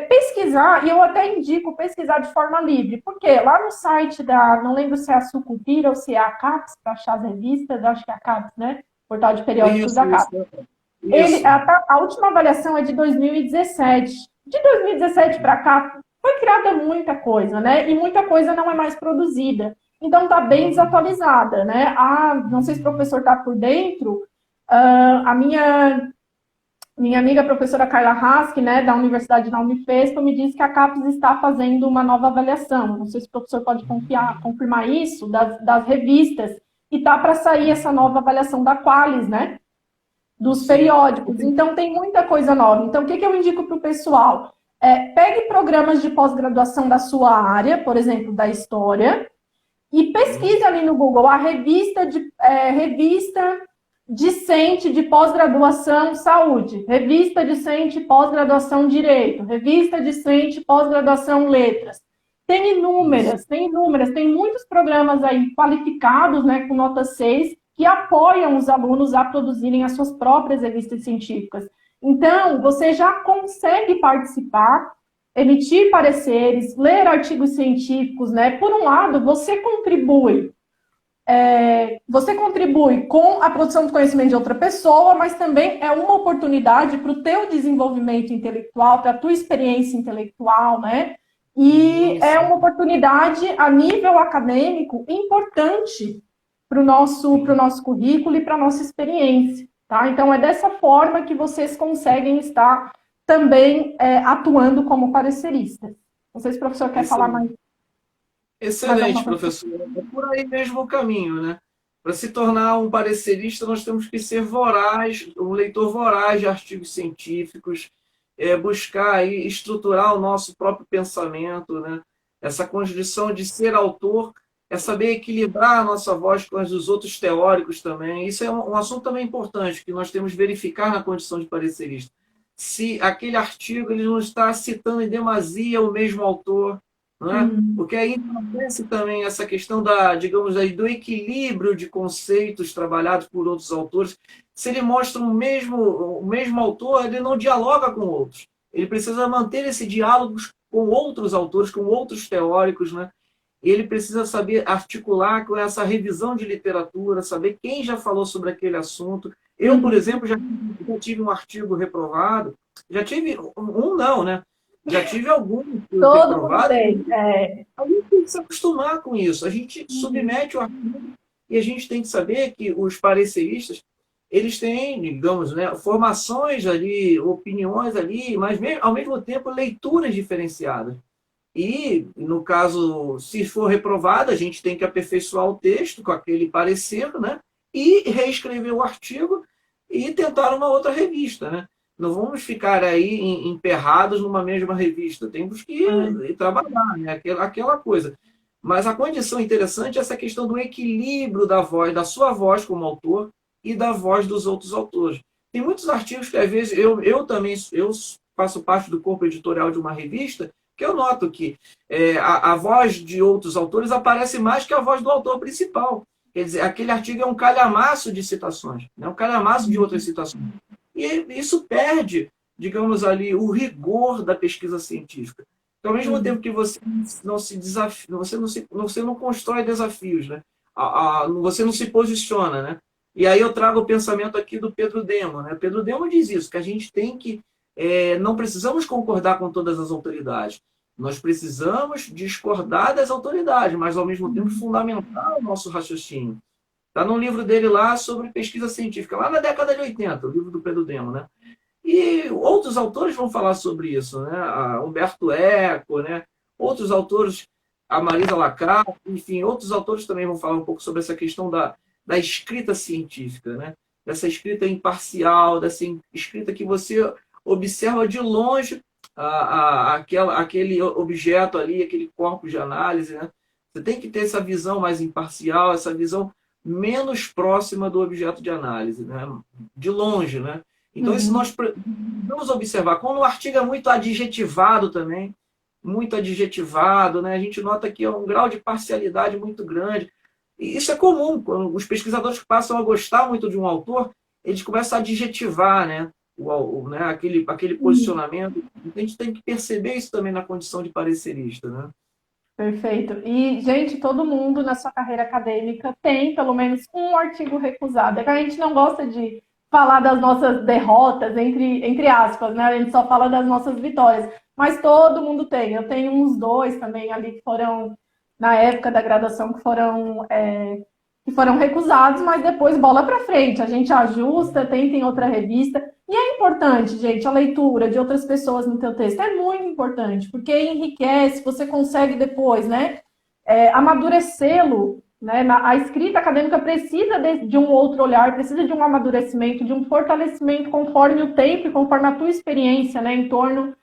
pesquisar, e eu até indico pesquisar de forma livre, porque lá no site não lembro se é a Sucupira ou se é a CAPES, para achar as revistas, acho que é a CAPES, né? Portal de Periódicos da CAPES. Isso. A última avaliação é de 2017. De 2017 para cá, foi criada muita coisa, né? E muita coisa não é mais produzida. Então, está bem desatualizada, né? Não sei se o professor está por dentro, a minha amiga a professora Carla Hask, né, da Universidade da Unifesp, me disse que a CAPES está fazendo uma nova avaliação. Não sei se o professor pode confirmar isso, das revistas. E está para sair essa nova avaliação da Qualis, né? Dos Sim. periódicos. Então, tem muita coisa nova. Então, o que eu indico para o pessoal? Pegue programas de pós-graduação da sua área, por exemplo, da história, e pesquise ali no Google a revista discente de pós-graduação saúde, revista discente pós-graduação direito, revista discente pós-graduação letras. Tem inúmeras, tem muitos programas aí qualificados, né, com nota 6, que apoiam os alunos a produzirem as suas próprias revistas científicas. Então, você já consegue participar, emitir pareceres, ler artigos científicos, né? Por um lado, você contribui com a produção de conhecimento de outra pessoa, mas também é uma oportunidade para o teu desenvolvimento intelectual, para a tua experiência intelectual, né? E é uma oportunidade a nível acadêmico importante para o nosso currículo e para a nossa experiência, tá? Então, é dessa forma que vocês conseguem estar também atuando como pareceristas. Não sei se o professor quer falar mais Excelente, alguma coisa. professor. É por aí mesmo o caminho, né? Para se tornar um parecerista, nós temos que ser voraz, um leitor voraz de artigos científicos, buscar aí estruturar o nosso próprio pensamento, né? Essa condição de ser autor é saber equilibrar a nossa voz com as dos outros teóricos também. Isso é um assunto também importante, que nós temos que verificar na condição de parecerista. Se aquele artigo ele não está citando em demasia o mesmo autor, não é? Porque aí acontece também essa questão digamos, do equilíbrio de conceitos trabalhados por outros autores. Se ele mostra o mesmo autor, ele não dialoga com outros. ele precisa manter esse diálogo com outros autores, com outros teóricos, né? Ele precisa saber articular com essa revisão de literatura, saber quem já falou sobre aquele assunto. Eu, por exemplo, já tive um artigo reprovado, já tive um não, né? Já tive algum Todo mundo reprovado. tem. A gente tem que se acostumar com isso. A gente submete o artigo e a gente tem que saber que os pareceristas, eles têm, digamos, né, formações ali, opiniões ali, mas ao mesmo tempo leituras diferenciadas. E, no caso, se for reprovado, a gente tem que aperfeiçoar o texto com aquele parecer, né? E reescrever o artigo e tentar uma outra revista, né? Não vamos ficar aí emperrados numa mesma revista. Temos que ir trabalhar, né? Aquela coisa. Mas a condição interessante é essa questão do equilíbrio da voz, da sua voz como autor e da voz dos outros autores. Tem muitos artigos que, às vezes, eu também faço parte do corpo editorial de uma revista, que eu noto que a voz de outros autores aparece mais que a voz do autor principal. Quer dizer, aquele artigo é um calhamaço de citações, né? Um calhamaço de outras citações. E isso perde, digamos ali, o rigor da pesquisa científica. Então, ao mesmo tempo que você não se desafia, você não constrói desafios, né? Você não se posiciona, né? E aí eu trago o pensamento aqui do Pedro Demo, né? Pedro Demo diz isso, que a gente tem que não precisamos concordar com todas as autoridades. Nós precisamos discordar das autoridades, mas ao mesmo tempo fundamentar o nosso raciocínio. Está num livro dele lá sobre pesquisa científica, lá na década de 80, o livro do Pedro Demo, né? E outros autores vão falar sobre isso, né? A Humberto Eco, né? Outros autores, a Marisa Lacasse, enfim, outros autores também vão falar um pouco sobre essa questão da escrita científica, né? Dessa escrita imparcial, dessa escrita que você observa de longe aquele objeto ali, aquele corpo de análise, né? Você tem que ter essa visão mais imparcial, essa visão menos próxima do objeto de análise, né? De longe, né? Então, isso nós vamos observar. Quando o artigo é muito adjetivado também, muito adjetivado, né? A gente nota que é um grau de parcialidade muito grande. E isso é comum. Quando os pesquisadores que passam a gostar muito de um autor, eles começam a adjetivar, né? Né? Aquele posicionamento. A gente tem que perceber isso também na condição de parecerista, né? Perfeito. E, gente, todo mundo na sua carreira acadêmica tem pelo menos um artigo recusado. É que a gente não gosta de falar das nossas derrotas, entre aspas, né? A gente só fala das nossas vitórias. Mas todo mundo tem. Eu tenho uns dois também ali que foram, na época da graduação, que foram recusados, mas depois bola para frente. A gente ajusta, tenta em outra revista. E é importante, gente, a leitura de outras pessoas no teu texto. É muito importante, porque enriquece, você consegue depois, né, amadurecê-lo, né? A escrita acadêmica precisa de um outro olhar, precisa de um amadurecimento, de um fortalecimento conforme o tempo e conforme a tua experiência, né, em torno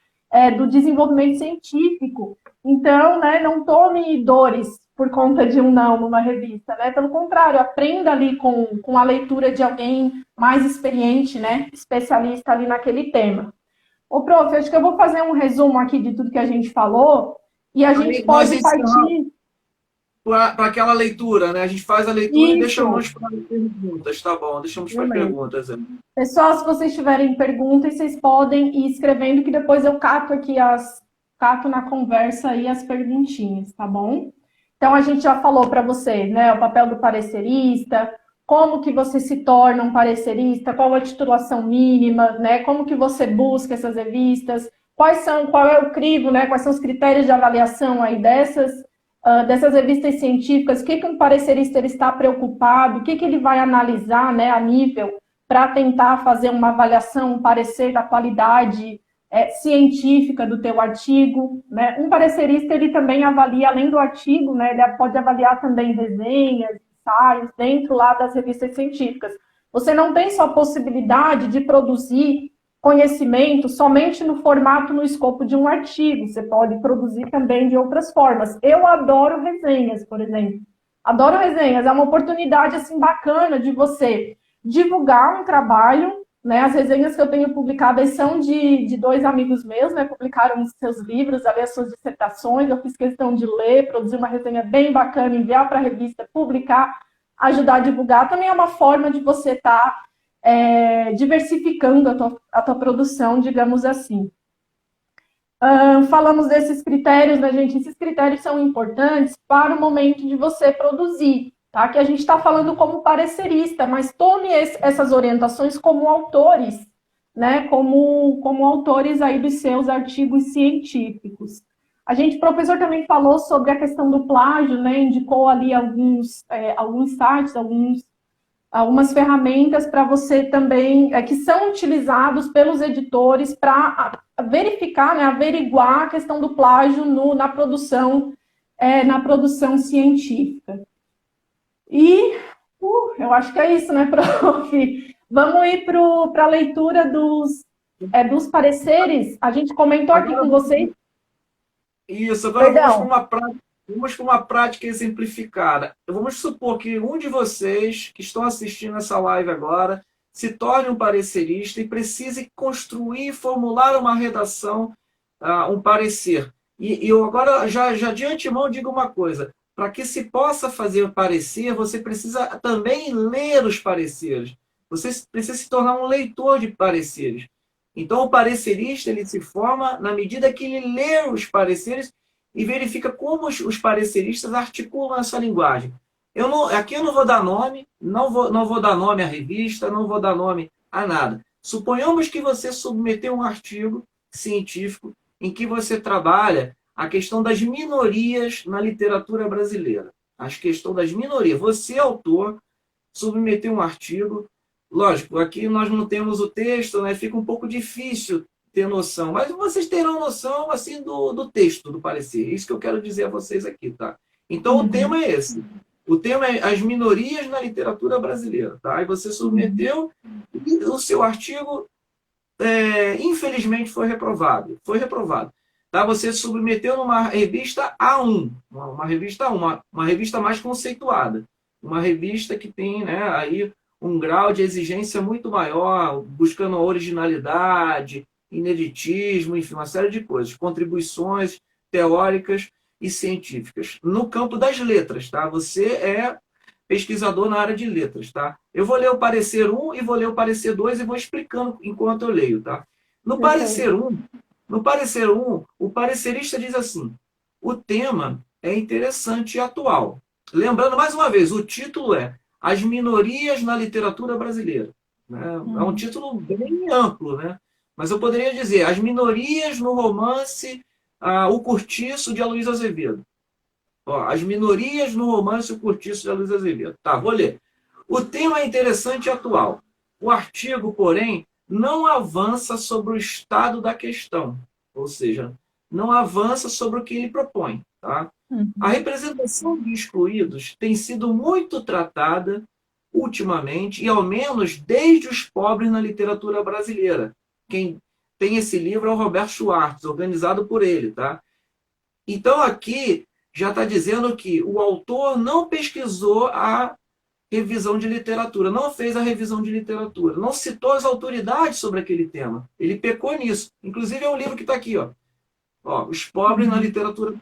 do desenvolvimento científico. Então, né, não tome dores por conta de um não numa revista, né? Pelo contrário, aprenda ali com a leitura de alguém mais experiente, né? Especialista ali naquele tema. Ô, prof, acho que eu vou fazer um resumo aqui de tudo que a gente falou e a gente pode partir para aquela leitura, né? A gente faz a leitura e deixamos para perguntas, tá bom? Deixamos para perguntas. Pessoal, se vocês tiverem perguntas, vocês podem ir escrevendo que depois eu cato aqui cato na conversa aí as perguntinhas, tá bom? Então, a gente já falou para vocês, né, o papel do parecerista, como que você se torna um parecerista, qual a titulação mínima, né, como que você busca essas revistas, qual é o crivo, né, quais são os critérios de avaliação aí dessas revistas científicas, o que um parecerista ele está preocupado, o que ele vai analisar, né, a nível para tentar fazer uma avaliação, um parecer da qualidade científica do teu artigo, né? Um parecerista, ele também avalia, além do artigo, né, ele pode avaliar também resenhas, ensaios, dentro lá das revistas científicas. Você não tem só a possibilidade de produzir conhecimento somente no formato, no escopo de um artigo, você pode produzir também de outras formas. Eu adoro resenhas, por exemplo. Adoro resenhas, é uma oportunidade, assim, bacana de você divulgar um trabalho, né? As resenhas que eu tenho publicadas são de dois amigos meus, né? Publicaram os seus livros, ali as suas dissertações, eu fiz questão de ler, produzir uma resenha bem bacana, enviar para a revista, publicar, ajudar a divulgar. Também é uma forma de você estar diversificando a tua produção, digamos assim. Falamos desses critérios, né, gente? Esses critérios são importantes para o momento de você produzir, tá? Que a gente está falando como parecerista, mas tome essas orientações como autores, né? Como autores aí dos seus artigos científicos. O professor também falou sobre a questão do plágio, né? Indicou ali alguns sites, algumas ferramentas para você também, que são utilizados pelos editores para verificar, né, averiguar a questão do plágio na produção científica. E eu acho que é isso, né, prof? Vamos ir para a leitura dos pareceres. A gente comentou aqui com vocês. Isso, agora vamos para uma prática exemplificada. Vamos supor que um de vocês que estão assistindo essa live agora se torne um parecerista e precise construir, formular uma redação, um parecer. E eu agora, já de antemão, digo uma coisa. Para que se possa fazer o parecer, você precisa também ler os pareceres. Você precisa se tornar um leitor de pareceres. Então, o parecerista ele se forma na medida que ele lê os pareceres e verifica como os pareceristas articulam essa linguagem. Aqui eu não vou dar nome, não vou dar nome à revista, não vou dar nome a nada. Suponhamos que você submeteu um artigo científico em que você trabalha a questão das minorias na literatura brasileira. A questão das minorias. Você, autor, submeteu um artigo. Lógico, aqui nós não temos o texto, né? Fica um pouco difícil ter noção, mas vocês terão noção assim do texto, do parecer. É isso que eu quero dizer a vocês aqui, tá? Então, o tema é esse. O tema é as minorias na literatura brasileira, tá? E você submeteu e o seu artigo, infelizmente, foi reprovado. Foi reprovado. Tá? Você submeteu numa revista A1, uma revista mais conceituada, uma revista que tem, né, aí um grau de exigência muito maior, buscando a originalidade, ineditismo, enfim, uma série de coisas, contribuições teóricas e científicas. No campo das letras, tá? Você é pesquisador na área de letras, tá? Eu vou ler o parecer 1 e vou ler o parecer 2 e vou explicando enquanto eu leio, tá? No parecer 1, o parecerista diz assim: o tema é interessante e atual. Lembrando mais uma vez, o título é As Minorias na Literatura Brasileira. É um título bem amplo, né? Mas eu poderia dizer As Minorias no Romance O Cortiço de Aloysio Azevedo. As minorias no romance O Cortiço de Aloysio Azevedo. Tá, vou ler. O tema é interessante e atual. O artigo, porém, não avança sobre o estado da questão. Ou seja, não avança sobre o que ele propõe. Tá? A representação de excluídos tem sido muito tratada ultimamente, e ao menos desde os pobres na literatura brasileira. Quem tem esse livro é o Roberto Schwartz, organizado por ele. Tá? Então, aqui já está dizendo que o autor não pesquisou a revisão de literatura, não fez a revisão de literatura, não citou as autoridades sobre aquele tema. Ele pecou nisso. Inclusive, é um livro que está aqui, ó. Os Pobres na Literatura,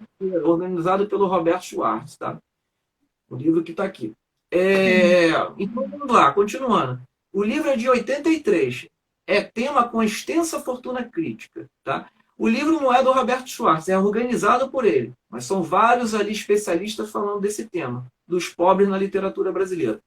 organizado pelo Roberto Schwartz. Tá? O livro que está aqui. Então, vamos lá, continuando. O livro é de 83. É tema com extensa fortuna crítica. Tá? O livro não é do Roberto Schwartz, é organizado por ele. Mas são vários ali especialistas falando desse tema, dos pobres na literatura brasileira.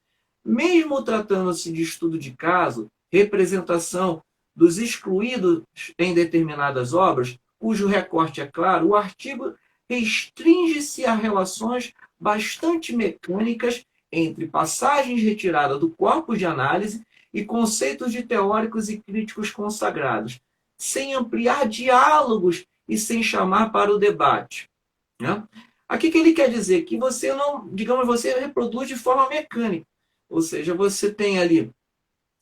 Mesmo tratando-se de estudo de caso, representação dos excluídos em determinadas obras, cujo recorte é claro, o artigo restringe-se a relações bastante mecânicas entre passagens retiradas do corpo de análise e conceitos de teóricos e críticos consagrados, sem ampliar diálogos e sem chamar para o debate. Né? Aqui que ele quer dizer que você não, digamos, você reproduz de forma mecânica. Ou seja, você tem ali,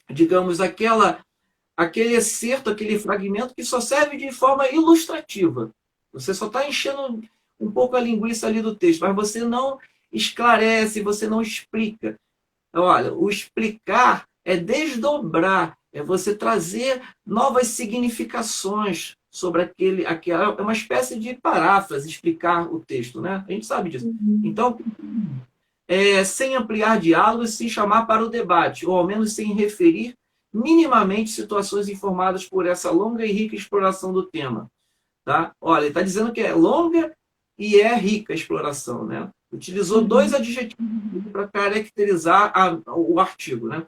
digamos, aquele excerto, aquele fragmento que só serve de forma ilustrativa. Você só está enchendo um pouco a linguiça ali do texto, mas você não esclarece, você não explica. Olha, o explicar é desdobrar, é você trazer novas significações sobre aquela, é uma espécie de paráfrase, explicar o texto, né? A gente sabe disso. Então, sem ampliar diálogos, sem chamar para o debate, ou ao menos sem referir minimamente situações informadas por essa longa e rica exploração do tema. tá? Olha, ele está dizendo que é longa e é rica a exploração, né? Utilizou dois adjetivos para caracterizar o artigo, né?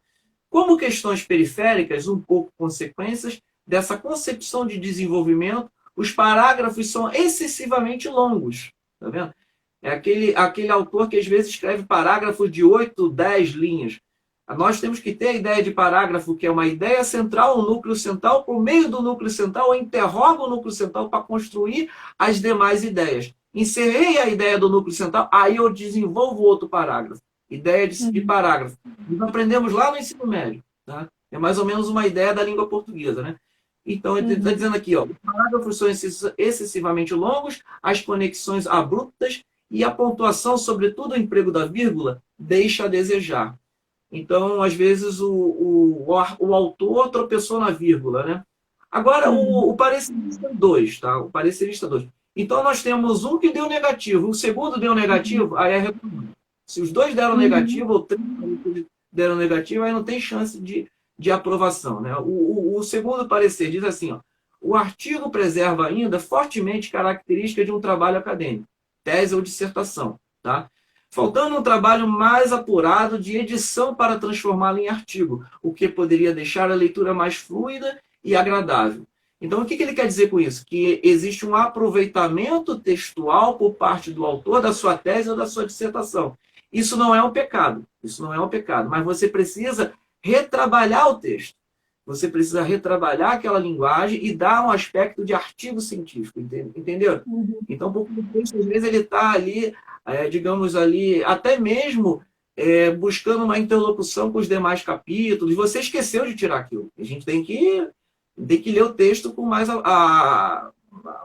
Como questões periféricas, um pouco consequências dessa concepção de desenvolvimento, os parágrafos são excessivamente longos, tá vendo? É aquele autor que às vezes escreve parágrafos de 8, 10 linhas. Nós temos que ter a ideia de parágrafo, que é uma ideia central, um núcleo central, por meio do núcleo central, eu interrogo o núcleo central para construir as demais ideias. Encerrei a ideia do núcleo central, aí eu desenvolvo outro parágrafo. Ideia de parágrafo. Nós aprendemos lá no ensino médio. Tá? É mais ou menos uma ideia da língua portuguesa, né? Então, ele está dizendo aqui, ó, os parágrafos são excessivamente longos, as conexões abruptas e a pontuação, sobretudo o emprego da vírgula, deixa a desejar. Então, às vezes, o autor tropeçou na vírgula, né? Agora, o parecerista 2, tá? O parecerista 2. Então, nós temos um que deu negativo, o segundo deu negativo, aí é reprovado. Se os dois deram negativo, ou três deram negativo, aí não tem chance de aprovação, né? O segundo parecer diz assim, ó, o artigo preserva ainda fortemente características de um trabalho acadêmico, tese ou dissertação, tá? Faltando um trabalho mais apurado de edição para transformá-lo em artigo, o que poderia deixar a leitura mais fluida e agradável. Então, o que ele quer dizer com isso? Que existe um aproveitamento textual por parte do autor da sua tese ou da sua dissertação. Isso não é um pecado, mas você precisa retrabalhar o texto. Você precisa retrabalhar aquela linguagem e dar um aspecto de artigo científico, entendeu? Então, porque o texto, às vezes, ele está ali, digamos ali, até mesmo buscando uma interlocução com os demais capítulos. Você esqueceu de tirar aquilo. A gente tem que ler o texto com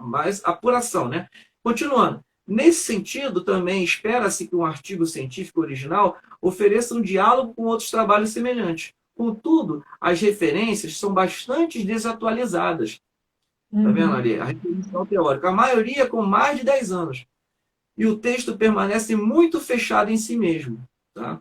mais apuração, né? Continuando. Nesse sentido, também espera-se que um artigo científico original ofereça um diálogo com outros trabalhos semelhantes. Contudo, as referências são bastante desatualizadas. Está vendo ali? A referência teórica. A maioria com mais de 10 anos. E o texto permanece muito fechado em si mesmo. Tá?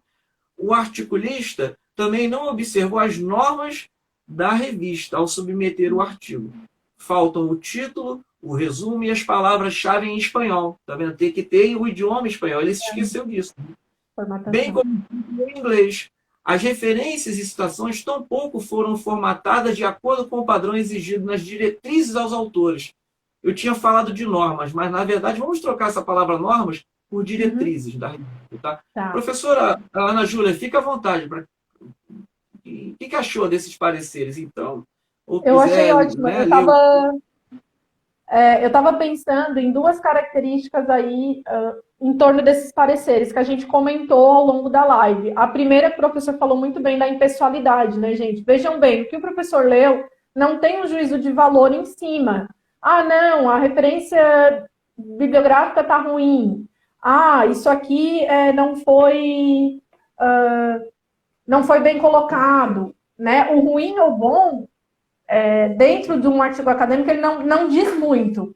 O articulista também não observou as normas da revista ao submeter o artigo. Faltam o título, o resumo e as palavras-chave em espanhol. Tá vendo? Tem que ter o idioma espanhol. Ele se esqueceu disso. Bem como em inglês. As referências e citações tampouco foram formatadas de acordo com o padrão exigido nas diretrizes aos autores. Eu tinha falado de normas, mas, na verdade, vamos trocar essa palavra normas por diretrizes da revista. Tá? Professora Ana Júlia, fica à vontade. O que achou desses pareceres, então? Eu achei ótimo. Né, eu estava pensando em duas características aí em torno desses pareceres que a gente comentou ao longo da live. A primeira, que o professor falou muito bem da impessoalidade, né, gente? Vejam bem, o que o professor leu não tem um juízo de valor em cima. Ah, não, a referência bibliográfica está ruim. Ah, isso aqui não foi bem colocado. Né? O ruim ou bom, dentro de um artigo acadêmico, ele não diz muito.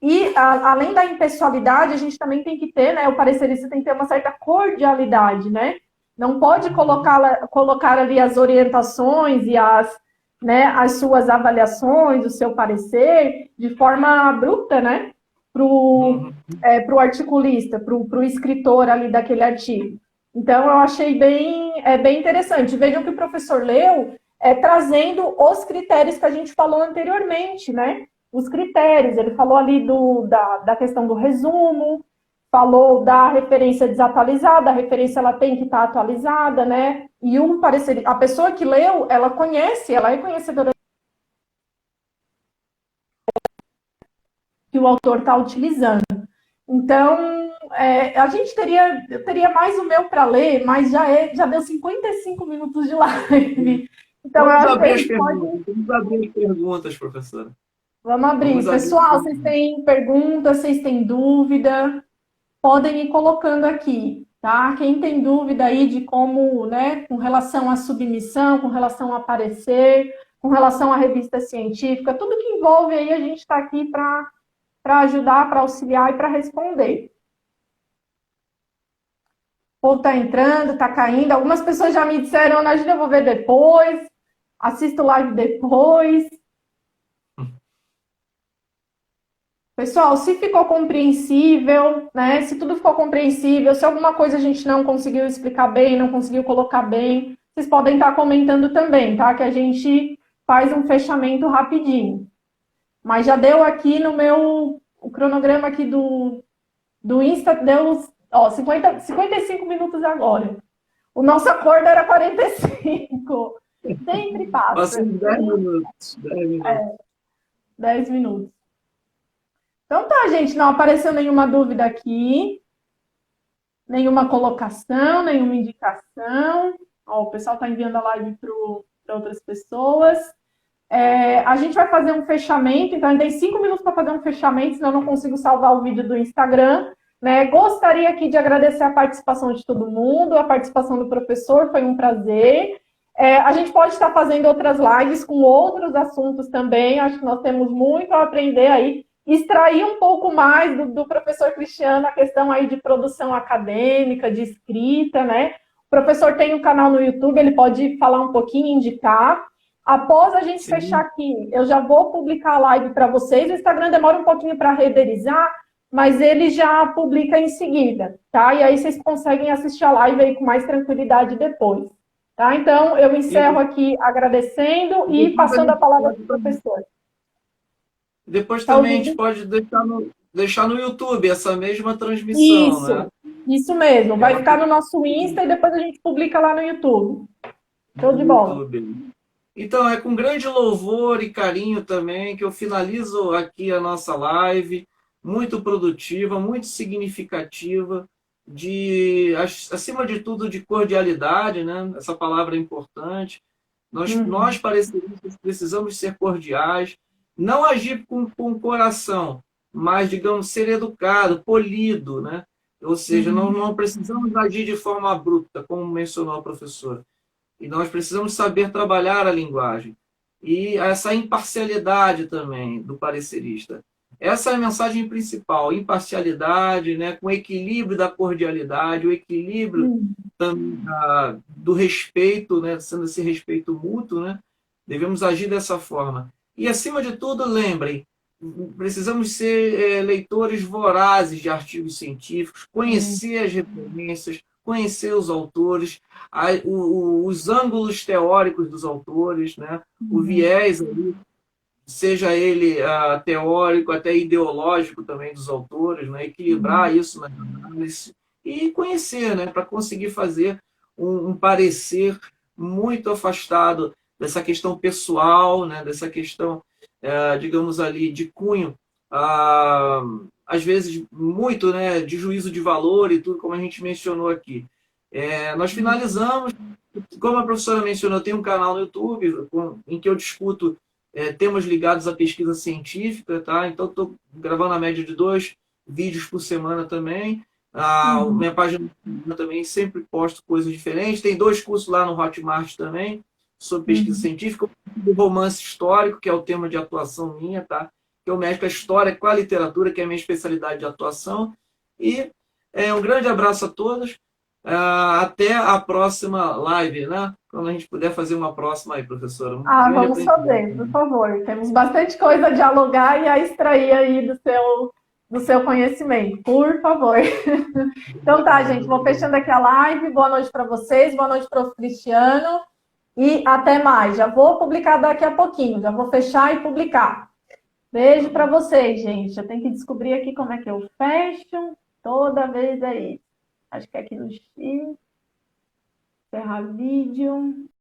E, além da impessoalidade, a gente também tem que ter, né, o parecerista tem que ter uma certa cordialidade, né? Não pode colocar ali as orientações e as suas avaliações, o seu parecer, de forma abrupta, né? Para o articulista, para o escritor ali daquele artigo. Então, eu achei bem interessante. Vejam que o professor leu trazendo os critérios que a gente falou anteriormente, né? Os critérios, ele falou ali da questão do resumo, falou da referência desatualizada, a referência ela tem que estar atualizada, né? E a pessoa que leu, ela conhece, ela é conhecedora que o autor está utilizando. Então, eu teria mais o meu para ler, mas já deu 55 minutos de live. Então, vamos abrir as perguntas, professora. Vamos abrir. Pessoal, vocês têm perguntas, vocês têm dúvida? Podem ir colocando aqui, tá? Quem tem dúvida aí de como, né, com relação à submissão, com relação a parecer, com relação à revista científica, tudo que envolve aí, a gente está aqui para ajudar, para auxiliar e para responder. O povo está entrando, está caindo. Algumas pessoas já me disseram, Ana Júlia, eu vou ver depois, assisto live depois. Pessoal, se ficou compreensível, né? Se tudo ficou compreensível, se alguma coisa a gente não conseguiu explicar bem, não conseguiu colocar bem, vocês podem estar comentando também, tá? Que a gente faz um fechamento rapidinho. Mas já deu aqui no meu... O cronograma aqui do Insta deu, ó, 55 minutos agora. O nosso acordo era 45. Sempre passa. Passei 10 minutos. 10 minutos. 10 minutos. Então tá, gente, não apareceu nenhuma dúvida aqui, nenhuma colocação, nenhuma indicação. Ó, o pessoal está enviando a live para outras pessoas. A gente vai fazer um fechamento, então a gente tem 5 minutos para fazer um fechamento, senão eu não consigo salvar o vídeo do Instagram. Né? Gostaria aqui de agradecer a participação de todo mundo, a participação do professor, foi um prazer. A gente pode estar fazendo outras lives com outros assuntos também, acho que nós temos muito a aprender aí, extrair um pouco mais do professor Cristiano, a questão aí de produção acadêmica, de escrita, né? O professor tem um canal no YouTube, ele pode falar um pouquinho, indicar. Após a gente fechar aqui, eu já vou publicar a live para vocês. O Instagram demora um pouquinho para renderizar, mas ele já publica em seguida, tá? E aí vocês conseguem assistir a live aí com mais tranquilidade depois, tá? Então, eu encerro aqui agradecendo e passando a palavra para o professor. Depois também a gente pode deixar no YouTube essa mesma transmissão, isso, né? Isso mesmo. Vai ficar no nosso Insta e depois a gente publica lá no YouTube. Show de bola. YouTube. Então, é com grande louvor e carinho também que eu finalizo aqui a nossa live, muito produtiva, muito significativa, acima de tudo, de cordialidade, né? Essa palavra é importante. Nós pareceristas, precisamos ser cordiais, não agir com o coração, mas, digamos, ser educado, polido, né? Ou seja, não precisamos agir de forma bruta, como mencionou a professora. E nós precisamos saber trabalhar a linguagem. E essa imparcialidade também do parecerista. Essa é a mensagem principal, imparcialidade, né, com equilíbrio da cordialidade, o equilíbrio do respeito, né, sendo esse respeito mútuo, né, devemos agir dessa forma. E, acima de tudo, lembrem, precisamos ser leitores vorazes de artigos científicos, conhecer as referências, conhecer os autores, os ângulos teóricos dos autores, né, o viés ali, seja ele teórico, até ideológico também dos autores, né? Equilibrar isso na análise e conhecer, né? Para conseguir fazer um parecer muito afastado dessa questão pessoal, né? Dessa questão, digamos ali, de cunho, às vezes muito, né? De juízo de valor e tudo, como a gente mencionou aqui. Nós finalizamos, como a professora mencionou, tem um canal no YouTube em que eu discuto temas ligados à pesquisa científica, tá? Então, estou gravando a média de 2 vídeos por semana também. Minha página também sempre posto coisas diferentes. Tem 2 cursos lá no Hotmart também, sobre pesquisa científica. O romance histórico, que é o tema de atuação minha, tá? Que eu mesclo a história com a literatura, que é a minha especialidade de atuação. E um grande abraço a todos. Até a próxima live, né? Quando a gente puder fazer uma próxima aí, professora. Vamos fazer, por favor. Temos bastante coisa a dialogar e a extrair aí do seu conhecimento. Por favor. Então tá, gente. Vou fechando aqui a live. Boa noite para vocês. Boa noite para o Cristiano. E até mais. Já vou publicar daqui a pouquinho. Já vou fechar e publicar. Beijo para vocês, gente. Eu tenho que descobrir aqui como é que eu fecho. Toda vez é isso. Acho que é aqui no X. Encerrar vídeo.